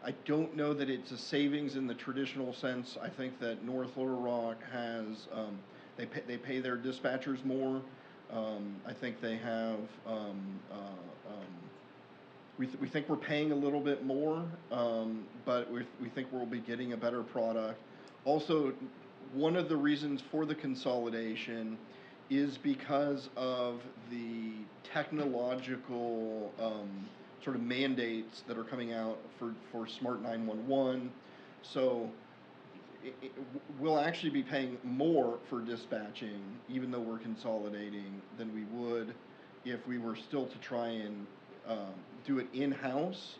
I don't know that it's a savings in the traditional sense. I think that North Little Rock has, they pay their dispatchers more. I think they have, we think we're paying a little bit more, but we think we'll be getting a better product. Also, one of the reasons for the consolidation is because of the technological sort of mandates that are coming out for Smart 911. So we'll actually be paying more for dispatching, even though we're consolidating, than we would if we were still to try and do it in-house.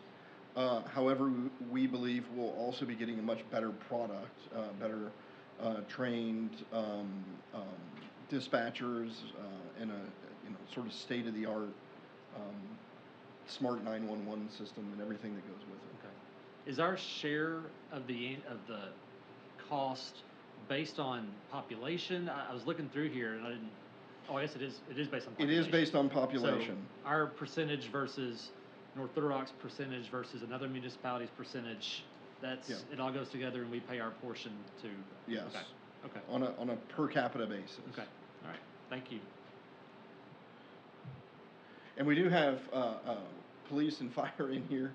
However, we believe we'll also be getting a much better product, better trained dispatchers, and a sort of state-of-the-art Smart 911 system and everything that goes with it. Okay. Is our share of the cost based on population? I was looking through here and I didn't. Oh, I guess it is based on population. It is based on population. So our percentage versus North Little Rock's percentage versus another municipality's percentage, it all goes together and we pay our portion to. Yes. Okay. On a per capita basis. Okay. All right. Thank you. And we do have police and fire in here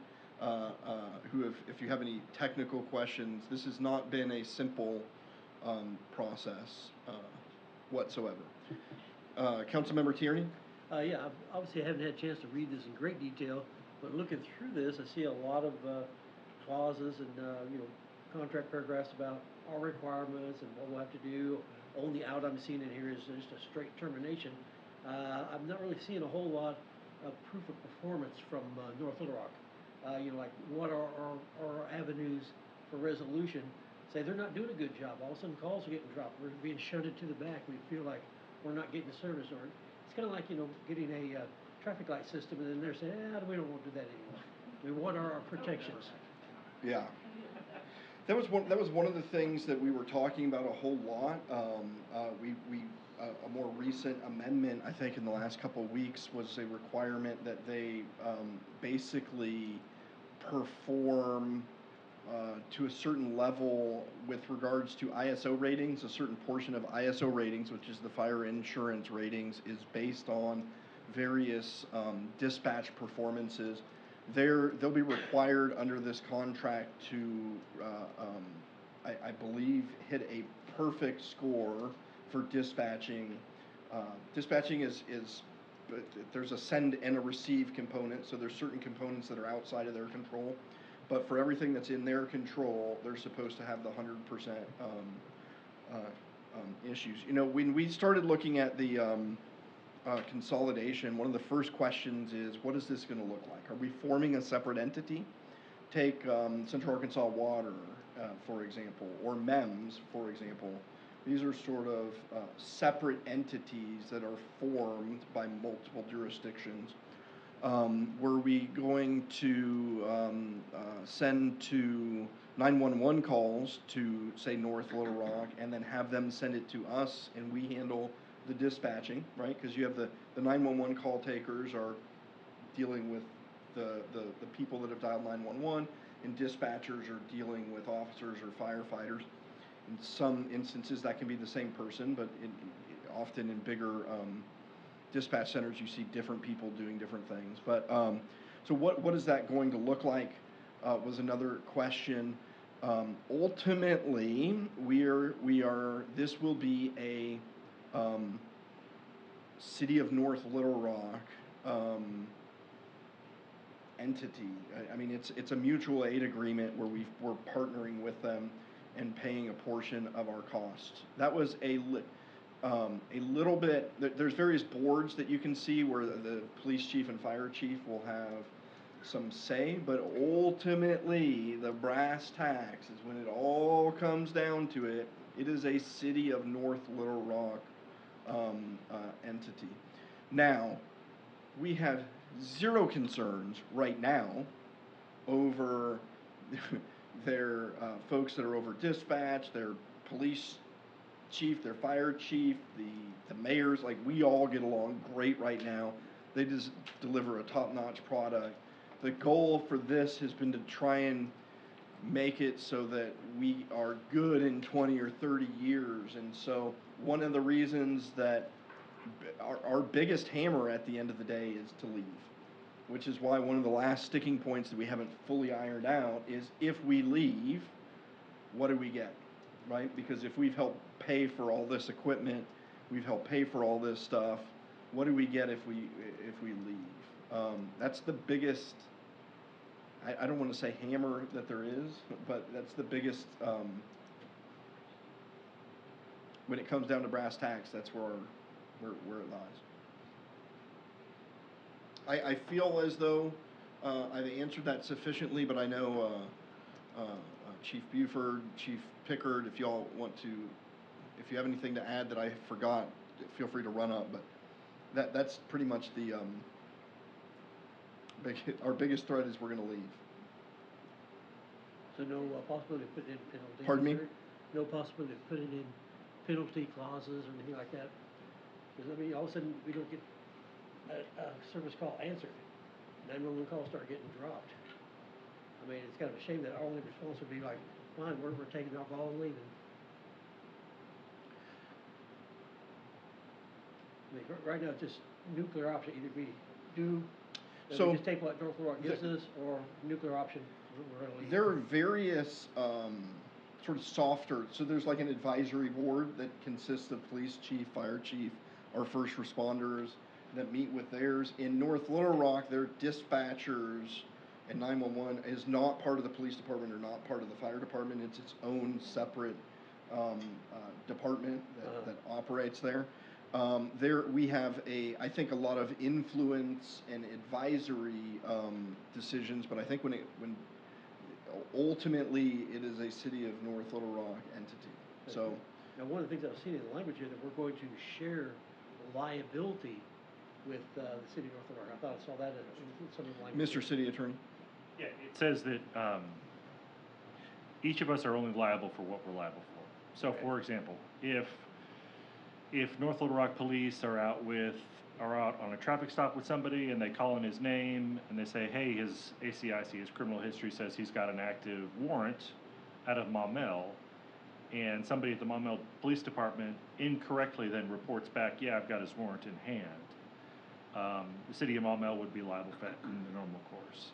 who have, if you have any technical questions, this has not been a simple process whatsoever. Councilmember Tierney? Yeah, obviously I haven't had a chance to read this in great detail, but looking through this, I see a lot of clauses and contract paragraphs about our requirements and what we'll have to do. Only out I'm seeing in here is just a straight termination. I'm not really seeing a whole lot of proof of performance from North Little Rock. Like what are our avenues for resolution? Say they're not doing a good job. All of a sudden calls are getting dropped. We're being shunted to the back. We feel like we're not getting the service. Or it's kind of like, getting a traffic light system, and then they're saying, we don't want to do that anymore. We want our protections. Yeah. That was one of the things that we were talking about a whole lot. A more recent amendment, I think, in the last couple of weeks was a requirement that they basically perform to a certain level with regards to ISO ratings. A certain portion of ISO ratings, which is the fire insurance ratings, is based on various dispatch performances. They'll be required under this contract to, I believe, hit a perfect score for dispatching. Dispatching is there's a send and a receive component, so there's certain components that are outside of their control. But for everything that's in their control, they're supposed to have the 100% issues. When we started looking at the consolidation, one of the first questions is, what is this going to look like? Are we forming a separate entity? Take Central Arkansas Water, for example, or MEMS, for example. These are sort of separate entities that are formed by multiple jurisdictions. Were we going to send to 911 calls to, say, North Little Rock, and then have them send it to us, and we handle the dispatching, right? Because you have the 911 call takers are dealing with the people that have dialed 911, and dispatchers are dealing with officers or firefighters. In some instances, that can be the same person, but often in bigger dispatch centers, you see different people doing different things. But so what is that going to look like was another question. Ultimately, this will be a City of North Little Rock entity. I mean, it's a mutual aid agreement where we're partnering with them and paying a portion of our costs. That was a little bit. There's various boards that you can see where the police chief and fire chief will have some say, but ultimately the brass tacks is when it all comes down to it. It is a City of North Little Rock entity. Now, we have zero concerns right now over their folks that are over dispatch, their police chief, their fire chief, the mayors. Like, we all get along great right now. They just deliver a top-notch product. The goal for this has been to try and make it so that we are good in 20 or 30 years. And so one of the reasons that our biggest hammer at the end of the day is to leave, which is why one of the last sticking points that we haven't fully ironed out is, if we leave, what do we get, right? Because if we've helped pay for all this equipment, we've helped pay for all this stuff, what do we get if we leave? That's the biggest, I don't want to say hammer that there is, but that's the biggest, when it comes down to brass tacks, that's where it lies. I feel as though I've answered that sufficiently, but I know Chief Buford, Chief Pickard, if y'all want to, if you have anything to add that I forgot, feel free to run up. But that's pretty much the our biggest threat is we're going to leave. So no possibility of putting in penalties? Pardon me? No possibility of putting in penalty clauses or anything like that? Because, I mean, all of a sudden, we don't get a service call answered. 911 calls start getting dropped. I mean, it's kind of a shame that our only response would be like, fine, we're taking our ball and leaving. I mean, right now, it's just nuclear option. Either we do, we just take what North Little Rock gives us, or nuclear option, we're going to leave. There are various sort of softer, so there's like an advisory board that consists of police chief, fire chief, our first responders that meet with theirs. In North Little Rock, their dispatchers and 911 is not part of the police department or not part of the fire department. It's its own separate department that operates there. There we have I think a lot of influence and advisory decisions, but I think when ultimately it is a City of North Little Rock entity. So now, one of the things I've seen in the language here, that we're going to share liability with the city of North Little Rock. I thought I saw that in some of the language. Mr. City Attorney? Yeah, it says that each of us are only liable for what we're liable for. So, for example, if North Little Rock Police are out on a traffic stop with somebody and they call in his name and they say, hey, his ACIC, his criminal history says he's got an active warrant out of Maumelle, and somebody at the Maumelle Police Department incorrectly then reports back, yeah, I've got his warrant in hand, the city of Maumelle would be liable for that in the normal course.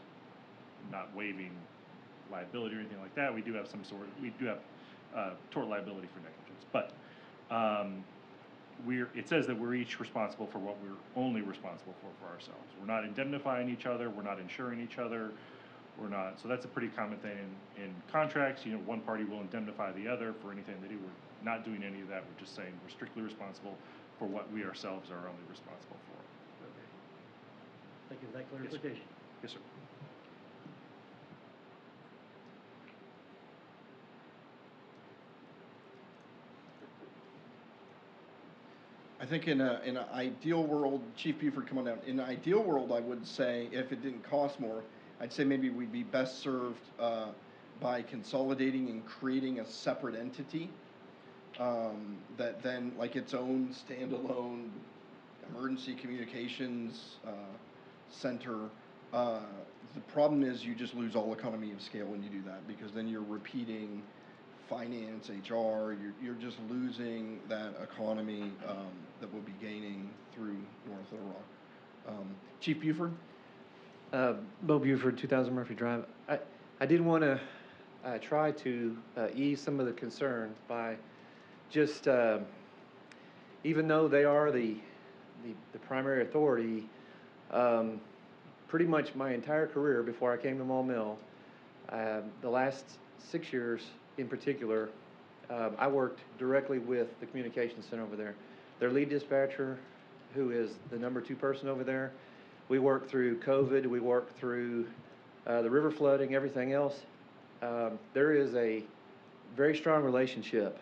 Not waiving liability or anything like that. We do have tort liability for negligence, but it says that we're each responsible for what we're only responsible for ourselves. We're not indemnifying each other, we're not insuring each other, so that's a pretty common thing in contracts. One party will indemnify the other for anything they do. We're not doing any of that. We're just saying we're strictly responsible for what we ourselves are only responsible for. Okay. Thank you for that clarification. Yes, sir. I think in an ideal world, Chief Buford, come on down. In an ideal world, I would say if it didn't cost more, I'd say maybe we'd be best served by consolidating and creating a separate entity that then, like its own standalone emergency communications center. The problem is you just lose all economy of scale when you do that, because then you're repeating finance, HR, you're just losing that economy that we'll be gaining through North Little Rock. Chief Buford? Bo Buford, 2000 Murphy Drive. I did want to try to ease some of the concern by just, even though they are the primary authority, pretty much my entire career before I came to Maumelle, the last 6 years in particular, I worked directly with the communications center over there. Their lead dispatcher, who is the number 2 person over there, we worked through COVID, we worked through the river flooding, everything else. There is a very strong relationship.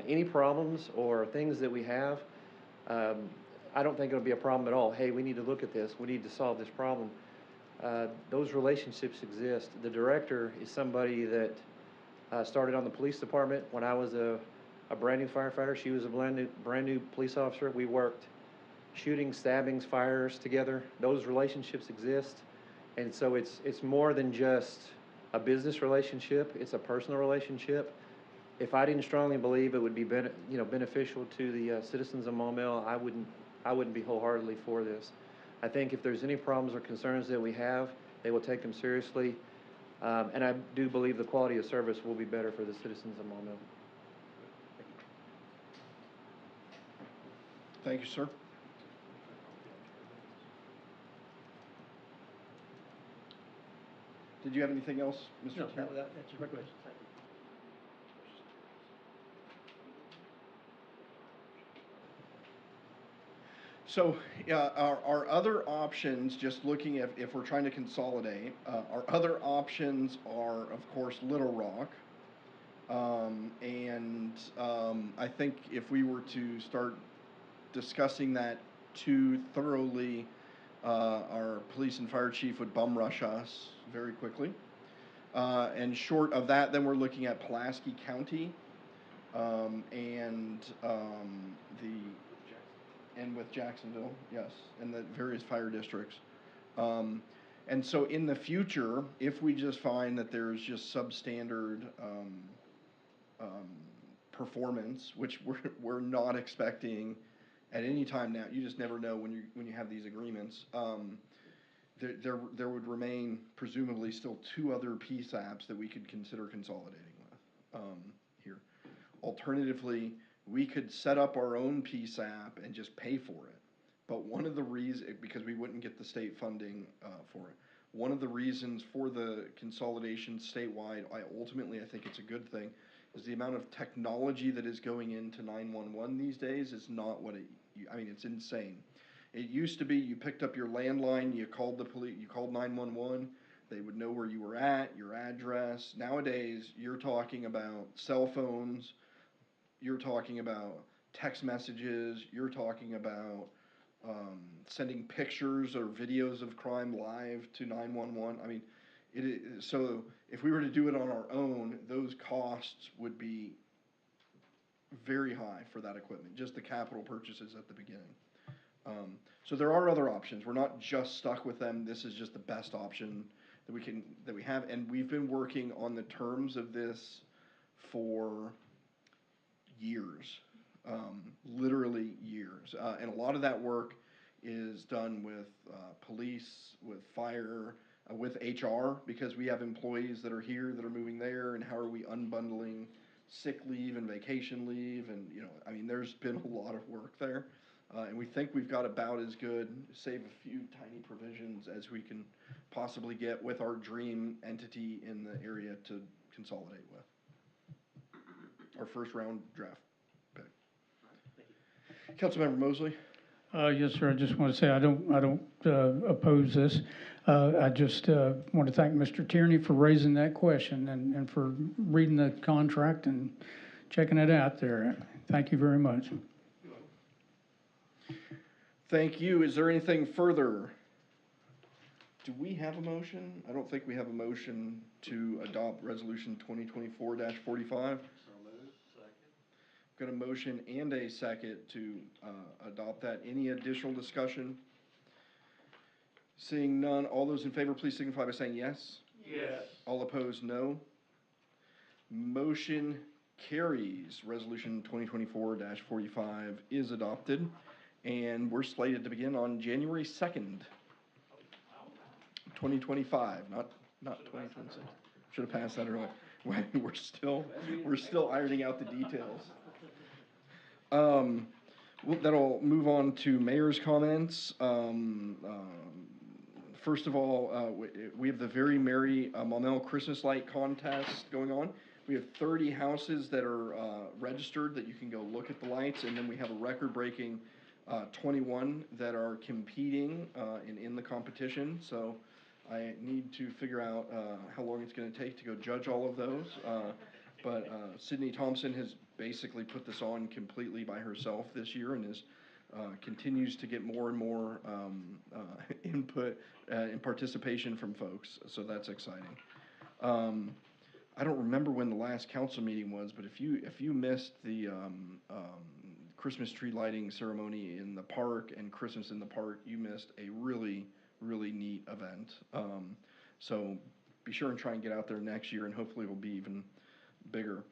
Any problems or things that we have, I don't think it'll be a problem at all. Hey, we need to look at this. We need to solve this problem. Those relationships exist. The director is somebody that started on the police department when I was a brand new firefighter. She was a brand new police officer. We worked shootings, stabbings, fires together. Those relationships exist, and so it's more than just a business relationship. It's a personal relationship. If I didn't strongly believe it would be beneficial to the citizens of Maumelle, I wouldn't be wholeheartedly for this. I think if there's any problems or concerns that we have, they will take them seriously. And I do believe the quality of service will be better for the citizens of Maumelle. Thank you, sir. Did you have anything else, Mr. No, Chair? that's my question. Thank you. So our other options, just looking at if we're trying to consolidate, our other options are, of course, Little Rock. I think if we were to start discussing that too thoroughly, our police and fire chief would bum rush us very quickly. And short of that, then we're looking at Pulaski County and with Jacksonville, yes, and the various fire districts. And so in the future, if we just find that there's just substandard performance, which we're not expecting at any time now, you just never know when you have these agreements. There would remain presumably still 2 other PSAPs that we could consider consolidating with here. Alternatively, we could set up our own PSAP and just pay for it. But one of the reasons, because we wouldn't get the state funding for it, one of the reasons for the consolidation statewide, ultimately I think it's a good thing, is the amount of technology that is going into 911 these days is not what it's insane. It used to be you picked up your landline, you called the police, you called 911, they would know where you were at, your address. Nowadays, you're talking about cell phones, you're talking about text messages, you're talking about sending pictures or videos of crime live to 911. I mean, so if we were to do it on our own, those costs would be very high for that equipment, just the capital purchases at the beginning. So there are other options. We're not just stuck with them. This is just the best option that we have, and we've been working on the terms of this for years, literally years. And a lot of that work is done with police, with fire, with HR, because we have employees that are here that are moving there, and how are we unbundling sick leave and vacation leave, and I mean, there's been a lot of work there. And we think we've got about as good, save a few tiny provisions, as we can possibly get with our dream entity in the area to consolidate with. Our first round draft pick. Councilmember Mosley? Yes, sir. I just want to say I don't oppose this. I just want to thank Mr. Tierney for raising that question and for reading the contract and checking it out there. Thank you very much. Thank you. Is there anything further? Do we have a motion? I don't think we have a motion to adopt Resolution 2024-45. Got a motion and a second to adopt that. Any additional discussion? Seeing none, all those in favor, please signify by saying yes. Yes. All opposed, no. Motion carries. Resolution 2024-45 is adopted, and we're slated to begin on January 2nd, 2025, not 2026. Should have passed that earlier. We're still ironing out the details. That'll move on to mayor's comments. First of all, we have the Very Merry Maumelle Christmas Light Contest going on. We have 30 houses that are registered that you can go look at the lights, and then we have a record-breaking 21 that are competing in the competition. So I need to figure out how long it's going to take to go judge all of those. But Sydney Thompson has basically put this on completely by herself this year, and continues to get more and more input and participation from folks. So that's exciting. I don't remember when the last council meeting was, but if you missed the Christmas tree lighting ceremony in the park and Christmas in the park, you missed a really, really neat event. So be sure and try and get out there next year, and hopefully it'll be even bigger.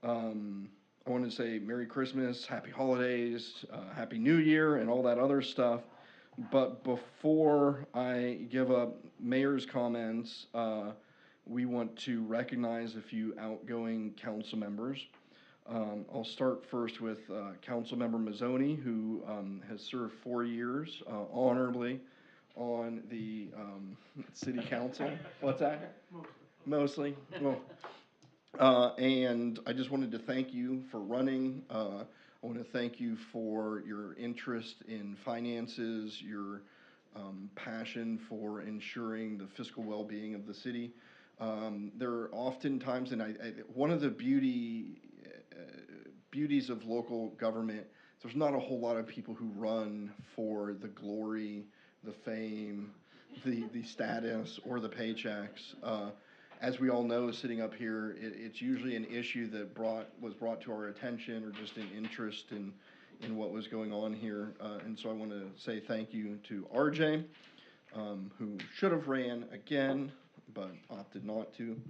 I wanted to say Merry Christmas, Happy Holidays, Happy New Year, and all that other stuff. But before I give up mayor's comments, we want to recognize a few outgoing council members. I'll start first with Councilmember Mazzoni, who has served 4 years honorably on the city council. What's that? Mostly. Well, and I just wanted to thank you for running. I want to thank you for your interest in finances, your passion for ensuring the fiscal well-being of the city. There are often times, and one of the beauties of local government, there's not a whole lot of people who run for the glory, the fame, the status, or the paychecks. As we all know, sitting up here, it's usually an issue that was brought to our attention, or just an interest in what was going on here. And so I want to say thank you to RJ, who should have ran again, but opted not to.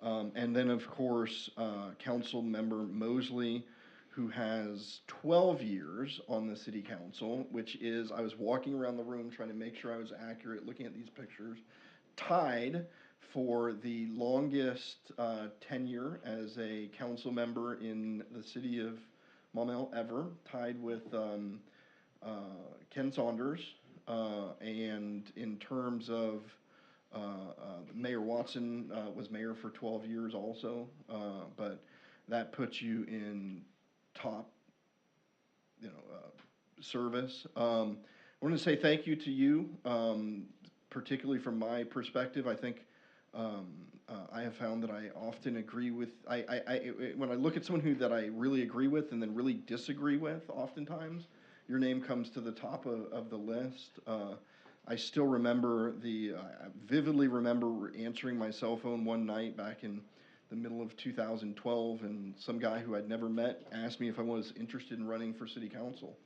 And then, of course, Council Member Mosley, who has 12 years on the city council, which is, I was walking around the room trying to make sure I was accurate, looking at these pictures, tied for the longest tenure as a council member in the city of Maumelle ever, tied with Ken Saunders. And in terms of Mayor Watson was mayor for 12 years also, but that puts you in top, service. I want to say thank you to you, particularly from my perspective. I think I have found that I often agree with, when I look at someone that I really agree with and then really disagree with, oftentimes, your name comes to the top of the list. I still remember I vividly remember answering my cell phone one night back in the middle of 2012, and some guy who I'd never met asked me if I was interested in running for city council.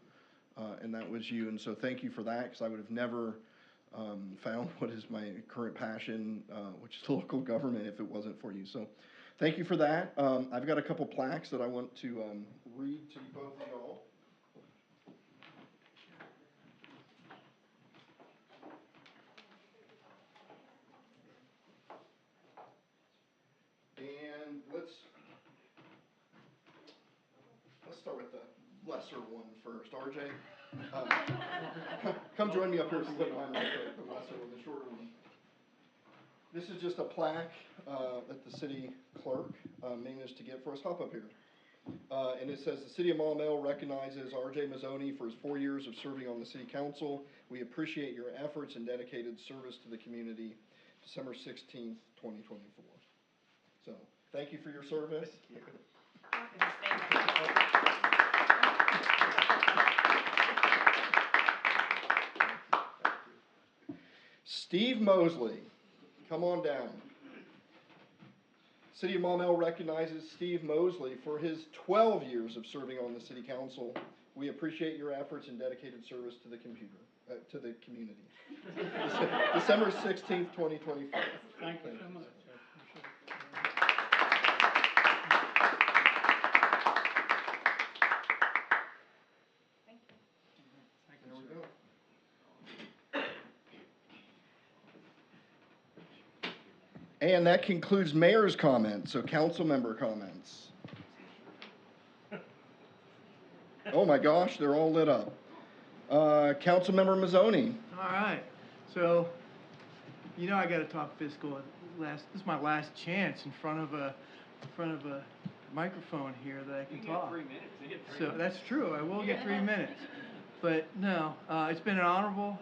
And that was you, and so thank you for that, because I would have never found what is my current passion, which is local government, if it wasn't for you. So thank you for that. I've got a couple plaques that I want to read to both of y'all. And let's start with the lesser one first. RJ, come join me up here if you wouldn't mind, the lesser one, the shorter one. This is just a plaque that the city clerk managed to get for us. Hop up here. And it says, the City of Maumelle recognizes R.J. Mazzoni for his 4 years of serving on the city council. We appreciate your efforts and dedicated service to the community. December 16th, 2024. So, thank you for your service. Steve Mosley, come on down. City of Maumelle recognizes Steve Mosley for his 12 years of serving on the city council. We appreciate your efforts and dedicated service to the community. December 16th, 2024. Thank you so much. There we go. And that concludes mayor's comments, so council member comments. Oh my gosh, they're all lit up. Council member Mazzoni. All right, so, you know I gotta talk fiscal. This is my last chance in front of a microphone here that I can talk. You get 3 minutes. So that's true. I will get 3 minutes. But no, it's been honorable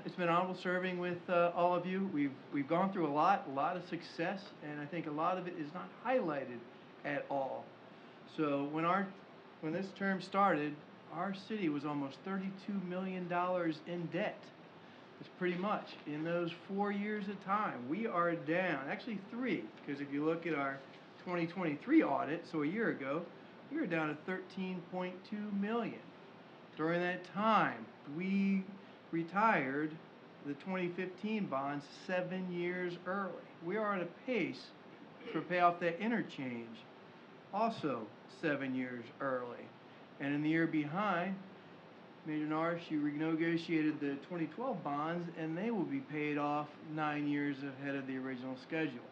serving with all of you. We've gone through a lot of success, and I think a lot of it is not highlighted at all. So when this term started, our city was almost $32 million in debt. It's pretty much in those 4 years of time. We are down, actually 3, because if you look at our 2023 audit, so a year ago, we were down to 13.2 million. During that time, we retired the 2015 bonds 7 years early. We are at a pace to pay off that interchange also 7 years early. And in the year behind, Major Norris, you renegotiated the 2012 bonds, and they will be paid off 9 years ahead of the original schedule.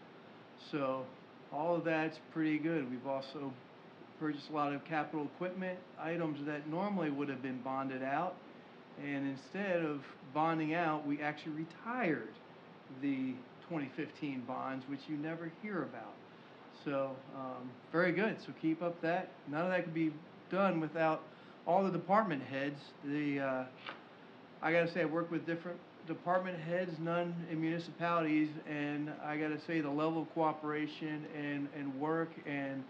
So all of that's pretty good. We've also purchased a lot of capital equipment, items that normally would have been bonded out, and instead of bonding out, we actually retired the 2015 bonds, which you never hear about. So very good. So keep up that. None of that could be done without all the department heads. I gotta say, I work with different department heads, none in municipalities, and I gotta say the level of cooperation and work and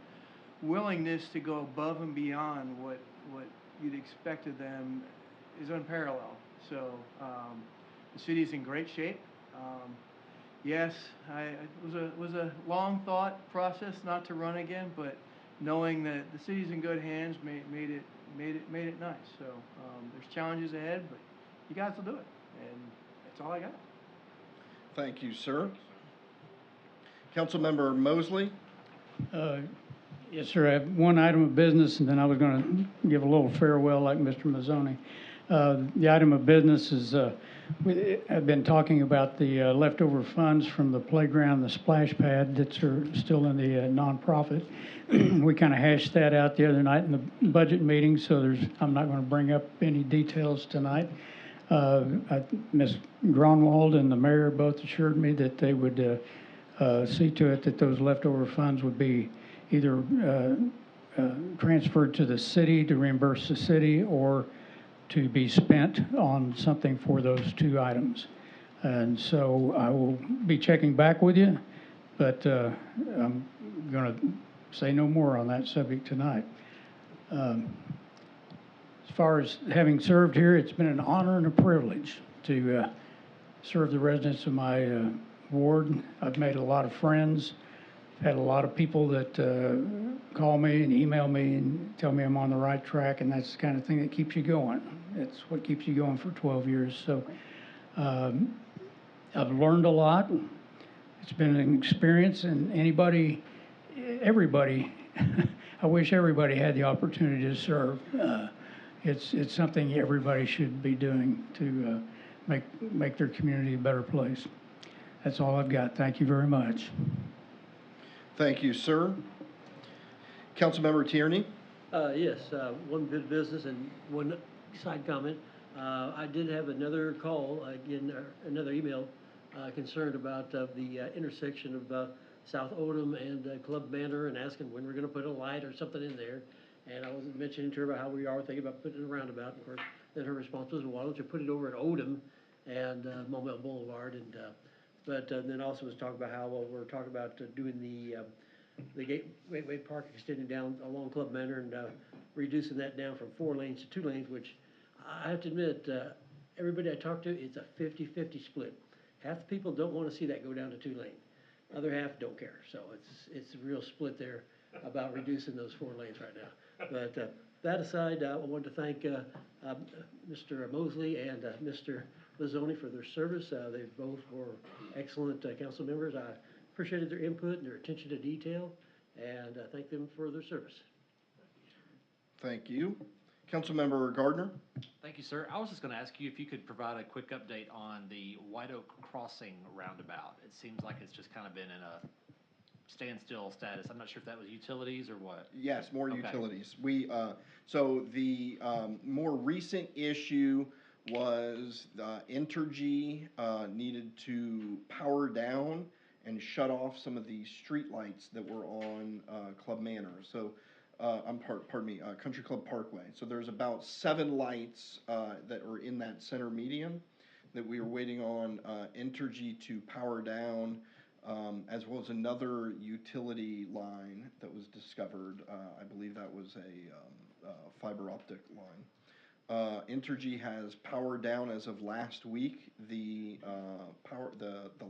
willingness to go above and beyond what you'd expect of them is unparalleled. So the city's in great shape. Yes, it was a long thought process not to run again, but knowing that the city's in good hands made it nice. So there's challenges ahead, but you guys will do it, and that's all I got. Thank you, sir. Councilmember Mosley. Yes, sir. I have one item of business, and then I was going to give a little farewell like Mr. Mazzoni. The item of business is I've been talking about the leftover funds from the playground, the splash pad that are still in the nonprofit. We kind of hashed that out the other night in the budget meeting, so I'm not going to bring up any details tonight. Ms. Gronwald and the mayor both assured me that they would see to it that those leftover funds would be either transferred to the city to reimburse the city or to be spent on something for those 2 items. And so I will be checking back with you, but I'm going to say no more on that subject tonight. as far as having served here, it's been an honor and a privilege to serve the residents of my ward. I've made a lot of friends, had a lot of people that call me and email me and tell me I'm on the right track, and that's the kind of thing that keeps you going. It's what keeps you going for 12 years. So I've learned a lot. It's been an experience, and everybody, I wish everybody had the opportunity to serve. It's something everybody should be doing to make their community a better place. That's all I've got. Thank you very much. Thank you, sir. Councilmember Tierney? Yes, one bit of business and one side comment. I did have another call, again, another email concerned about the intersection of South Odom and Club Manor, and asking when we're going to put a light or something in there. And I was mentioning to her about how we are thinking about putting a roundabout. Of course, then her response was, why don't you put it over at Odom and Maumelle Boulevard? And but then also was talking about how we're talking about doing the Gateway Park, extending down along Club Manor and reducing that down from 4 lanes to 2 lanes, which I have to admit, everybody I talk to, it's a 50-50 split. Half the people don't want to see that go down to 2 lane. Other half don't care. So it's a real split there about reducing those 4 lanes right now. But that aside, I wanted to thank Mr. Mosley and Mr. Lazzoni for their service. They both were excellent council members. I appreciated their input and their attention to detail, and thank them for their service. Thank you. Councilmember Gardner? Thank you, sir. I was just going to ask you if you could provide a quick update on the White Oak Crossing roundabout. It seems like it's just kind of been in a standstill status. I'm not sure if that was utilities or what. Yes, more Okay. utilities. So the more recent issue was Entergy needed to power down and shut off some of the street lights that were on Club Manor. So Country Club Parkway. So there's about 7 lights that are in that center median that we are waiting on Entergy to power down, as well as another utility line that was discovered. I believe that was a fiber optic line. Entergy has powered down as of last week the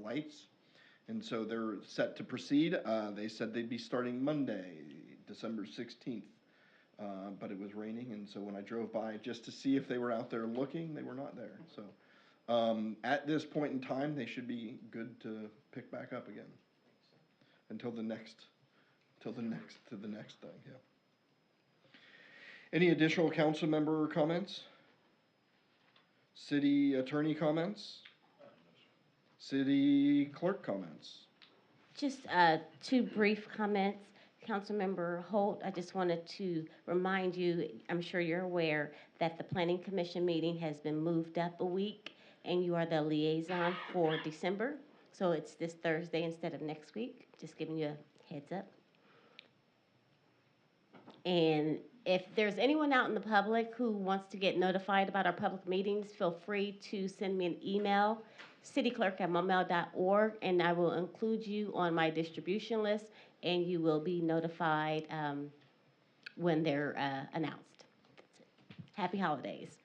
lights, and so they're set to proceed. They said they'd be starting Monday, December 16th, but it was raining, and so when I drove by just to see if they were out there looking, they were not there. So at this point in time, they should be good to pick back up again until the next thing. Yeah. Any additional council member comments? City attorney comments? City clerk comments? Just 2 brief comments. Councilmember Holt, I just wanted to remind you, I'm sure you're aware, that the Planning Commission meeting has been moved up a week, and you are the liaison for December. So it's this Thursday instead of next week. Just giving you a heads up. And if there's anyone out in the public who wants to get notified about our public meetings, feel free to send me an email, cityclerk@maumelle.org, and I will include you on my distribution list, and you will be notified when they're announced. That's it. Happy holidays.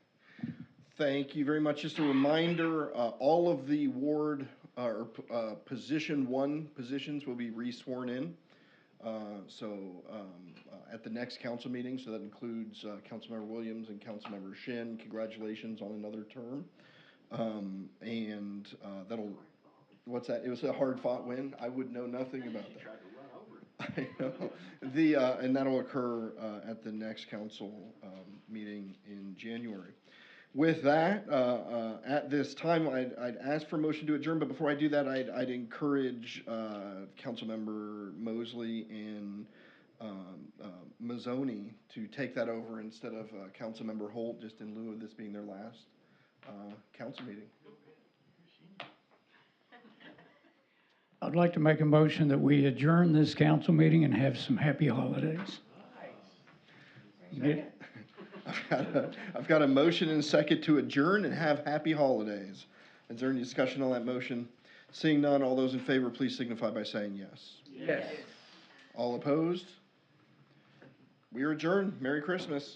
Thank you very much. Just a reminder, all of the ward or position 1 positions will be resworn in. At the next council meeting, so that includes Councilmember Williams and Councilmember Shin. Congratulations on another term. What's that? It was a hard-fought win. I would know nothing about that. I know. And that'll occur at the next council meeting in January. With that, at this time, I'd ask for a motion to adjourn, but before I do that, I'd encourage Councilmember Mosley and Mazzoni to take that over instead of Councilmember Holt, just in lieu of this being their last council meeting. I'd like to make a motion that we adjourn this council meeting and have some happy holidays. Nice. I've got a motion and a second to adjourn and have happy holidays. Is there any discussion on that motion? Seeing none, all those in favor, please signify by saying yes. Yes. All opposed? We are adjourned. Merry Christmas.